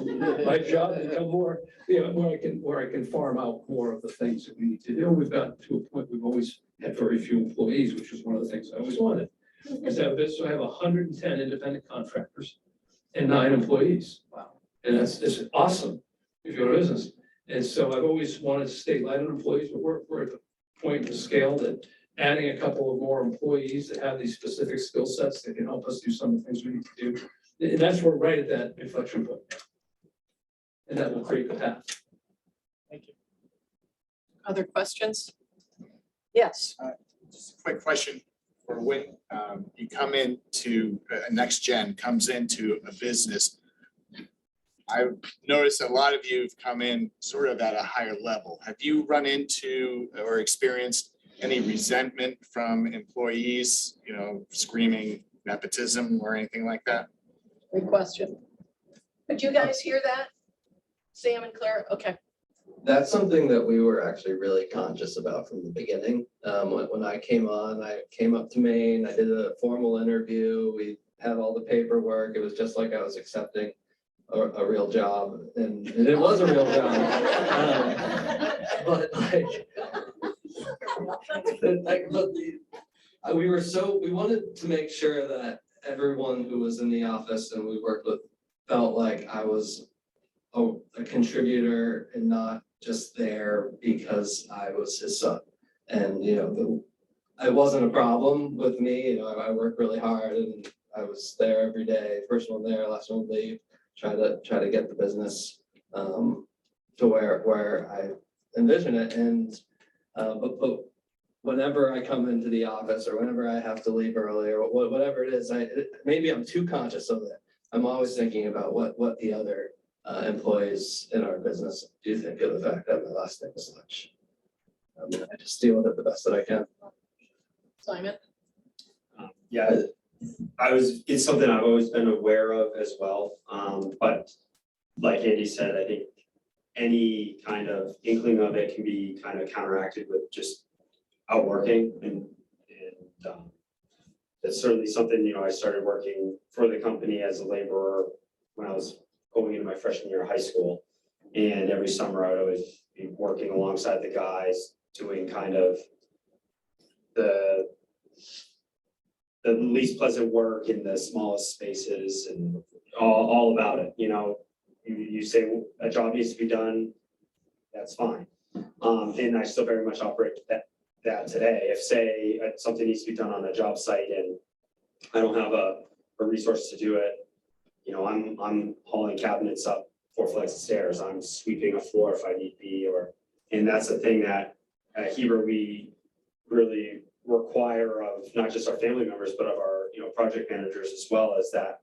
Speaker 8: job become more, where I can farm out more of the things that we need to do. We've got to a point, we've always had very few employees, which is one of the things I always wanted. So I have 110 independent contractors and 9 employees. Wow. And it's awesome if you're a business. And so I've always wanted to stay light on employees, but we're at the point of scale that adding a couple of more employees that have these specific skill sets that can help us do some of the things we need to do. And that's where we're right at that inflection point. And that will create the path.
Speaker 13: Thank you.
Speaker 6: Other questions? Yes.
Speaker 13: Just a quick question for when you come into Next Gen comes into a business. I've noticed a lot of you have come in sort of at a higher level. Have you run into or experienced any resentment from employees, screaming nepotism or anything like that?
Speaker 6: Great question. Could you guys hear that? Sam and Claire? Okay.
Speaker 9: That's something that we were actually really conscious about from the beginning. When I came on, I came up to Maine, I did a formal interview, we had all the paperwork. It was just like I was accepting a real job, and it was a real job. We wanted to make sure that everyone who was in the office and we worked with felt like I was a contributor and not just there because I was his son. And, it wasn't a problem with me, I worked really hard and I was there every day, first one there, last one leave, try to get the business to where I envision it. And but whenever I come into the office or whenever I have to leave early or whatever it is, maybe I'm too conscious of it. I'm always thinking about what the other employees in our business do think of the fact that my last name is Lynch. I just deal with it the best that I can.
Speaker 6: Simon?
Speaker 7: Yeah, it's something I've always been aware of as well. But like Andy said, I think any kind of inkling of it can be kind of counteracted with just outworking and that's certainly something, I started working for the company as a laborer when I was going into my freshman year of high school. And every summer I would always be working alongside the guys doing kind of the least pleasant work in the smallest spaces and all about it. You say a job needs to be done, that's fine. And I still very much operate that today. If say something needs to be done on a job site and I don't have a resource to do it, I'm hauling cabinets up 4 flights of stairs. I'm sweeping a floor if I need be, and that's the thing that at Heber we really require of not just our family members, but of our project managers as well, is that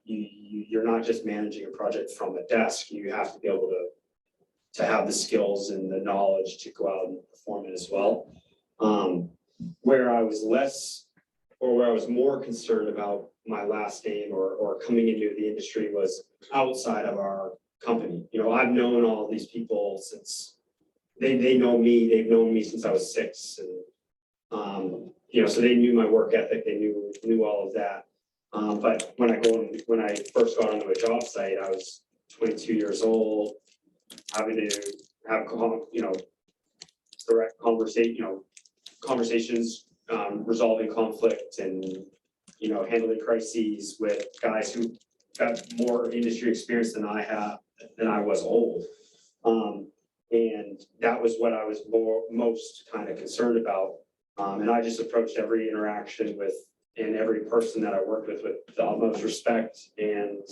Speaker 7: you're not just managing a project from a desk. You have to be able to have the skills and the knowledge to go out and perform it as well. Where I was where I was more concerned about my last name or coming into the industry was outside of our company. I've known all these people since they know me. They've known me since I was 6, and so they knew my work ethic. They knew all of that. But when I first got onto a job site, I was 22 years old, having to have direct conversations, resolving conflict, and handling crises with guys who got more industry experience than I was old. And that was what I was most kind of concerned about. And I just approached every interaction and every person that I worked with the utmost respect and,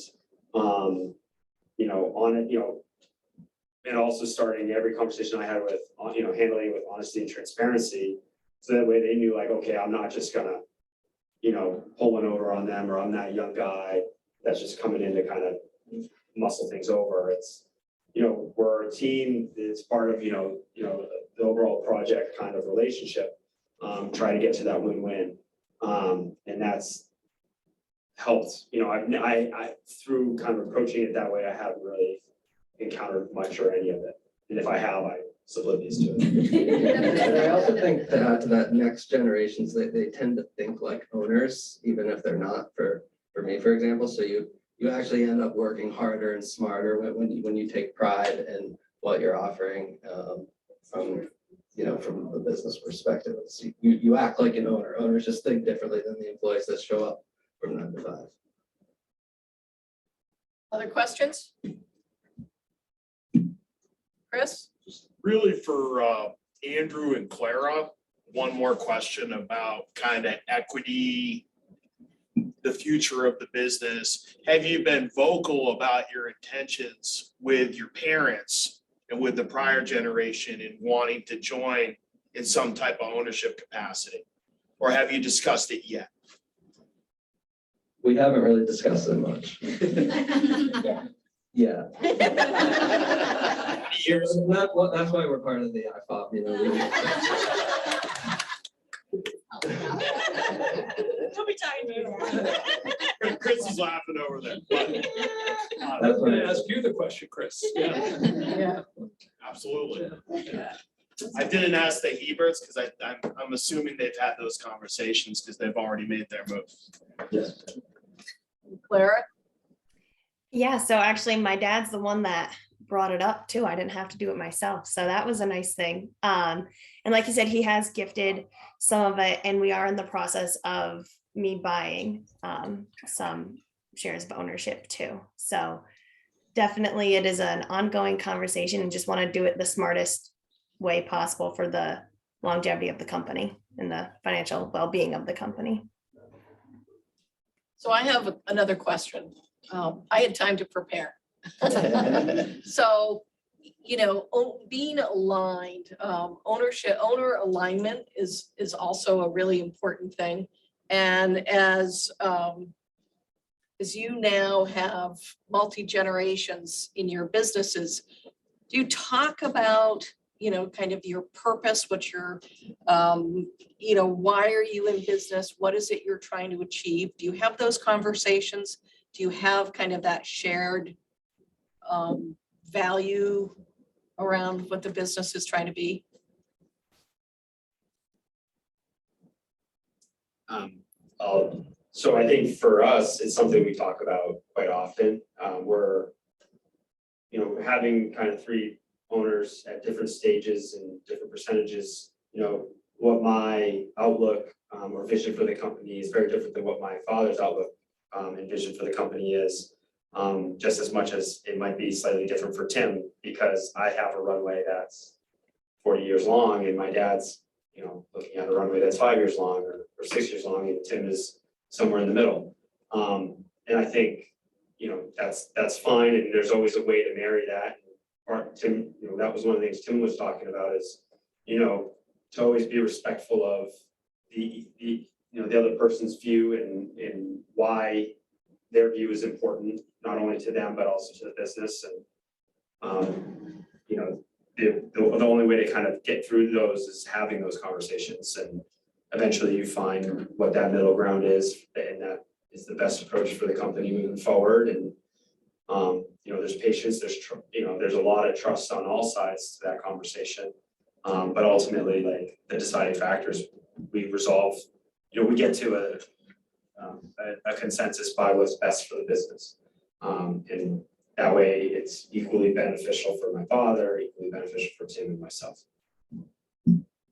Speaker 7: and also starting every conversation I had with, handling it with honesty and transparency. So that way they knew okay, I'm not just gonna, pull one over on them, or I'm that young guy that's just coming in to kind of muscle things over. It's, we're a team. It's part of, the overall project kind of relationship. Try to get to that win-win. And that's helped, I through kind of approaching it that way, I haven't really encountered much or any of it. And if I have, I'm oblivious to it.
Speaker 9: And I also think to add to that, next generations, they tend to think like owners, even if they're not, for me, for example. So you actually end up working harder and smarter when you take pride in what you're offering from the business perspective. You act like an owner. Owners just think differently than the employees that show up from 9 to 5.
Speaker 6: Other questions? Chris?
Speaker 13: Really for Andrew and Clara, one more question about kind of equity, the future of the business. Have you been vocal about your intentions with your parents and with the prior generation in wanting to join in some type of ownership capacity? Or have you discussed it yet?
Speaker 9: We haven't really discussed it much. Yeah.
Speaker 13: Years.
Speaker 9: That's why we're part of the IFOB,
Speaker 6: Don't be talking
Speaker 13: Chris is laughing over there. But,
Speaker 9: That's
Speaker 8: I'm gonna ask you the question, Chris.
Speaker 6: Yeah.
Speaker 13: absolutely. I didn't ask the Heberts because I'm assuming they've had those conversations because they've already made their move.
Speaker 9: Yes.
Speaker 6: Clara?
Speaker 11: Yeah, so actually my dad's the one that brought it up too. I didn't have to do it myself. So that was a nice thing. And like you said, he has gifted some of it, and we are in the process of me buying some shares of ownership too. So definitely it is an ongoing conversation and just want to do it the smartest way possible for the longevity of the company and the financial well-being of the company.
Speaker 6: So I have another question. I had time to prepare. So, you know, being aligned, owner alignment is also a really important thing. And as you now have multi-generations in your businesses, do you talk about, you know, kind of your purpose, what your, you know, why are you in business? What is it you're trying to achieve? Do you have those conversations? Do you have kind of that shared value around what the business is trying to be?
Speaker 7: So I think for us, it's something we talk about quite often. We're, you know, having kind of three owners at different stages and different percentages, you know, what my outlook or vision for the company is very different than what my father's outlook and vision for the company is. Just as much as it might be slightly different for Tim, because I have a runway that's 40 years long and my dad's, you know, looking at a runway that's 5 years long or 6 years long, and Tim is somewhere in the middle. And I think, you know, that's fine, and there's always a way to marry that. Or Tim, you know, that was one of the things Tim was talking about is, you know, to always be respectful of the you know, the other person's view and why their view is important, not only to them, but also to the business. And, you know, the only way to kind of get through those is having those conversations, and eventually you find what that middle ground is, and that is the best approach for the company moving forward. And, you know, there's patience, you know, there's a lot of trust on all sides to that conversation. But ultimately, like, the deciding factors, we resolve, you know, we get to a consensus by what's best for the business. And that way it's equally beneficial for my father, equally beneficial for Tim and myself.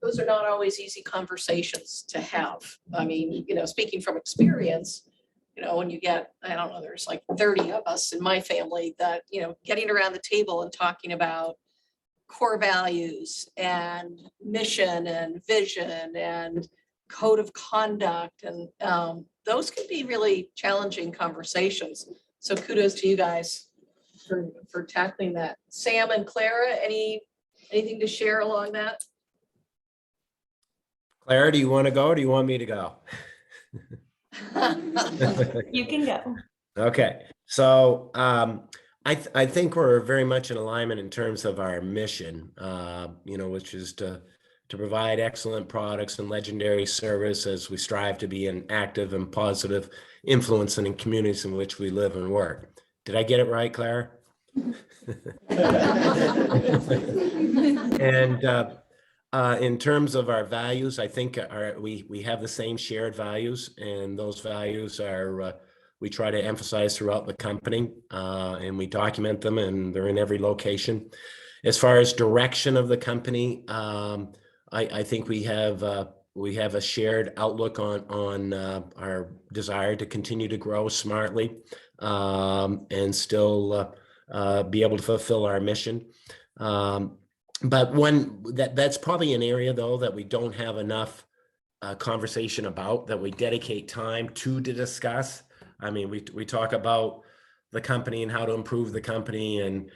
Speaker 6: Those are not always easy conversations to have. I mean, you know, speaking from experience, you know, when you get, I don't know, there's like 30 of us in my family that, you know, getting around the table and talking about core values and mission and vision and code of conduct, and those can be really challenging conversations. So kudos to you guys for tackling that. Sam and Clara, anything to share along that?
Speaker 4: Clara, do you want to go or do you want me to go?
Speaker 11: You can go.
Speaker 4: Okay, so I think we're very much in alignment in terms of our mission, you know, which is to provide excellent products and legendary service as we strive to be an active and positive influence in the communities in which we live and work. Did I get it right, Clara? And in terms of our values, I think we have the same shared values, and those values are we try to emphasize throughout the company, and we document them, and they're in every location. As far as direction of the company, I think we have a shared outlook on our desire to continue to grow smartly and still be able to fulfill our mission. But that's probably an area, though, that we don't have enough conversation about, that we dedicate time to discuss. I mean, we talk about the company and how to improve the company and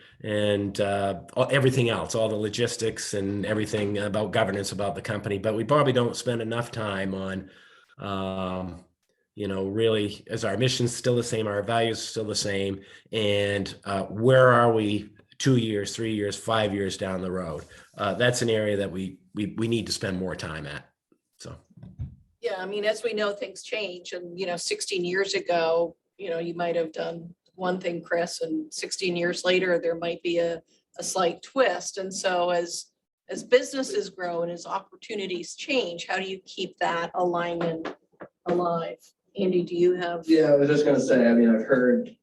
Speaker 4: everything else, all the logistics and everything about governance about the company, but we probably don't spend enough time on, you know, really, is our mission still the same, our values still the same, and where are we 2 years, 3 years, 5 years down the road? That's an area that we need to spend more time at. So.
Speaker 6: Yeah, I mean, as we know, things change, and, you know, 16 years ago, you know, you might have done one thing, Chris, and 16 years later, there might be a slight twist. And so as businesses grow and as opportunities change, how do you keep that alignment alive? Andy, do you have?
Speaker 9: Yeah, I was just gonna say, I mean, I've heard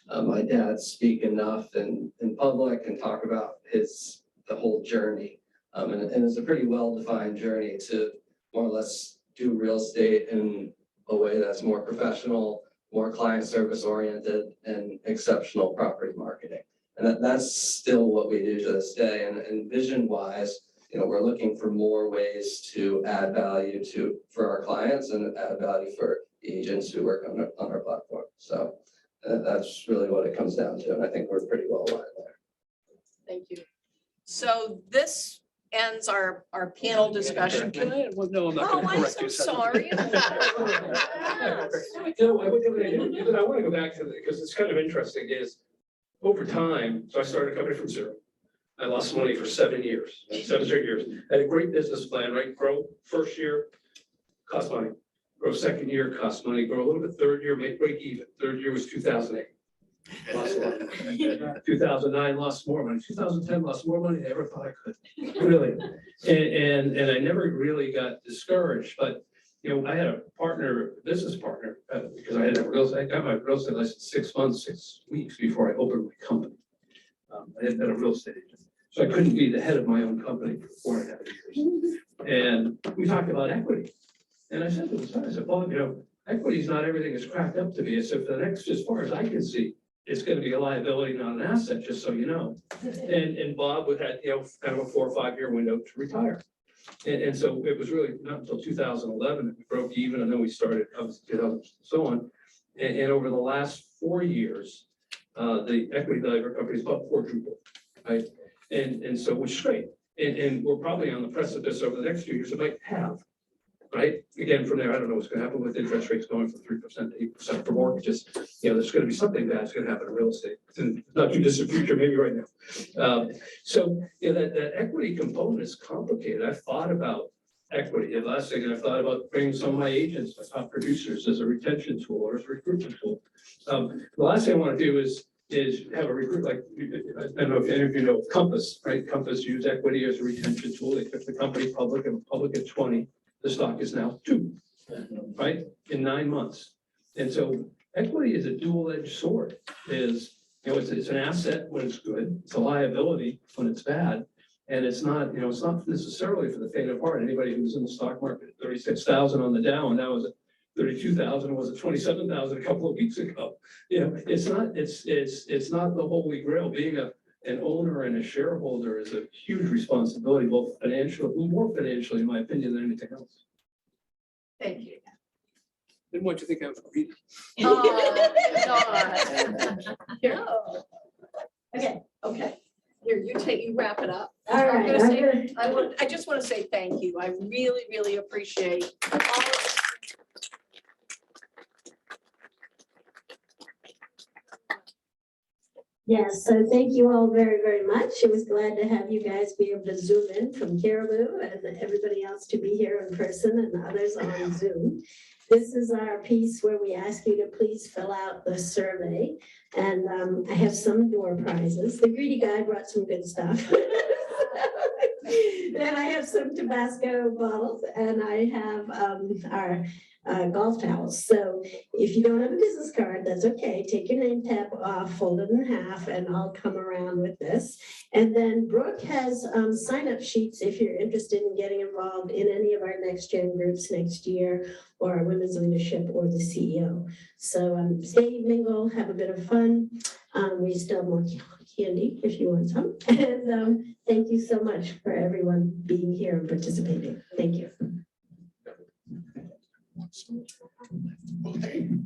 Speaker 9: my dad speak enough in public and talk about the whole journey. And it's a pretty well-defined journey to more or less do real estate in a way that's more professional, more client service oriented, and exceptional property marketing. And that's still what we do to this day. And vision wise, we're looking for more ways to add value for our clients and add value for agents who work on our platform. So that's really what it comes down to. And I think we're pretty well aligned there.
Speaker 6: Thank you. So this ends our panel discussion.
Speaker 8: Can I, well, no, I'm not
Speaker 6: Oh,
Speaker 8: gonna
Speaker 6: I'm
Speaker 8: correct
Speaker 6: so
Speaker 8: you.
Speaker 6: sorry.
Speaker 8: I want to go back to because it's kind of interesting is over time, so I started a company from zero. I lost money for 7 years, 7 straight years. I had a great business plan, right? Grow first year, cost money. Grow second year, cost money. Grow a little bit third year, break even. Third year was 2008. Lost a lot. 2009 lost more money. 2010 lost more money than I ever thought I could. Really. And I never really got discouraged, but I had a business partner, because I got my real estate license 6 months, 6 weeks before I opened my company. I had been a real estate agent, so I couldn't be the head of my own company for 4.5 years. And we talked about equity. And I said to him, I said, Bob, equity is not everything it's cracked up to be. I said, for the next, as far as I can see, it's going to be a liability, not an asset, just so you know. And Bob had, kind of a 4 or 5 year window to retire. And so it was really not until 2011 that we broke even. I know we started, obviously, 2000 and so on. And over the last 4 years, the equity value of our company is about quadruple, right? And so, which is great. And we're probably on the precipice over the next few years, it might have, right? Again, from there, I don't know what's going to happen with interest rates going from 3% to 8% for mortgages. There's going to be something bad's going to happen in real estate. In not too distant future, maybe right now. So that equity component is complicated. I've thought about equity. And last thing, I've thought about bringing some of my agents, my top producers, as a retention tool or as a recruitment tool. The last thing I want to do is have a recruit, like, I don't know if any of you know Compass, right? Compass used equity as a retention tool. They took the company public and public at 20. The stock is now 2, right? In 9 months. And so equity is a dual-edged sword. It's an asset when it's good. It's a liability when it's bad. And it's not necessarily for the faint of heart. Anybody who's in the stock market at 36,000 on the Dow, and now is at 32,000, was at 27,000 a couple of weeks ago. It's not the holy grail. Being an owner and a shareholder is a huge responsibility, both more financially, in my opinion, than anything else.
Speaker 6: Thank you.
Speaker 8: Didn't want you to think I was greedy.
Speaker 6: Oh, Here. Okay. Here, you wrap it up.
Speaker 1: All
Speaker 6: I'm
Speaker 1: right.
Speaker 6: gonna say, I just want to say thank you. I really, really appreciate all of
Speaker 1: Yes, so thank you all very, very much. I was glad to have you guys be able to Zoom in from Caribou and everybody else to be here in person and others on Zoom. This is our piece where we ask you to please fill out the survey. And I have some door prizes. The greedy guy brought some good stuff. Then I have some Tabasco bottles and I have our golf towels. So if you don't have a business card, that's okay. Take your name tab off, fold it in half, and I'll come around with this. And then Brooke has sign-up sheets if you're interested in getting involved in any of our Next Gen groups next year, or our women's leadership, or the CEO. So stay, mingle, have a bit of fun. We still have more candy if you want some. And thank you so much for everyone being here and participating. Thank you.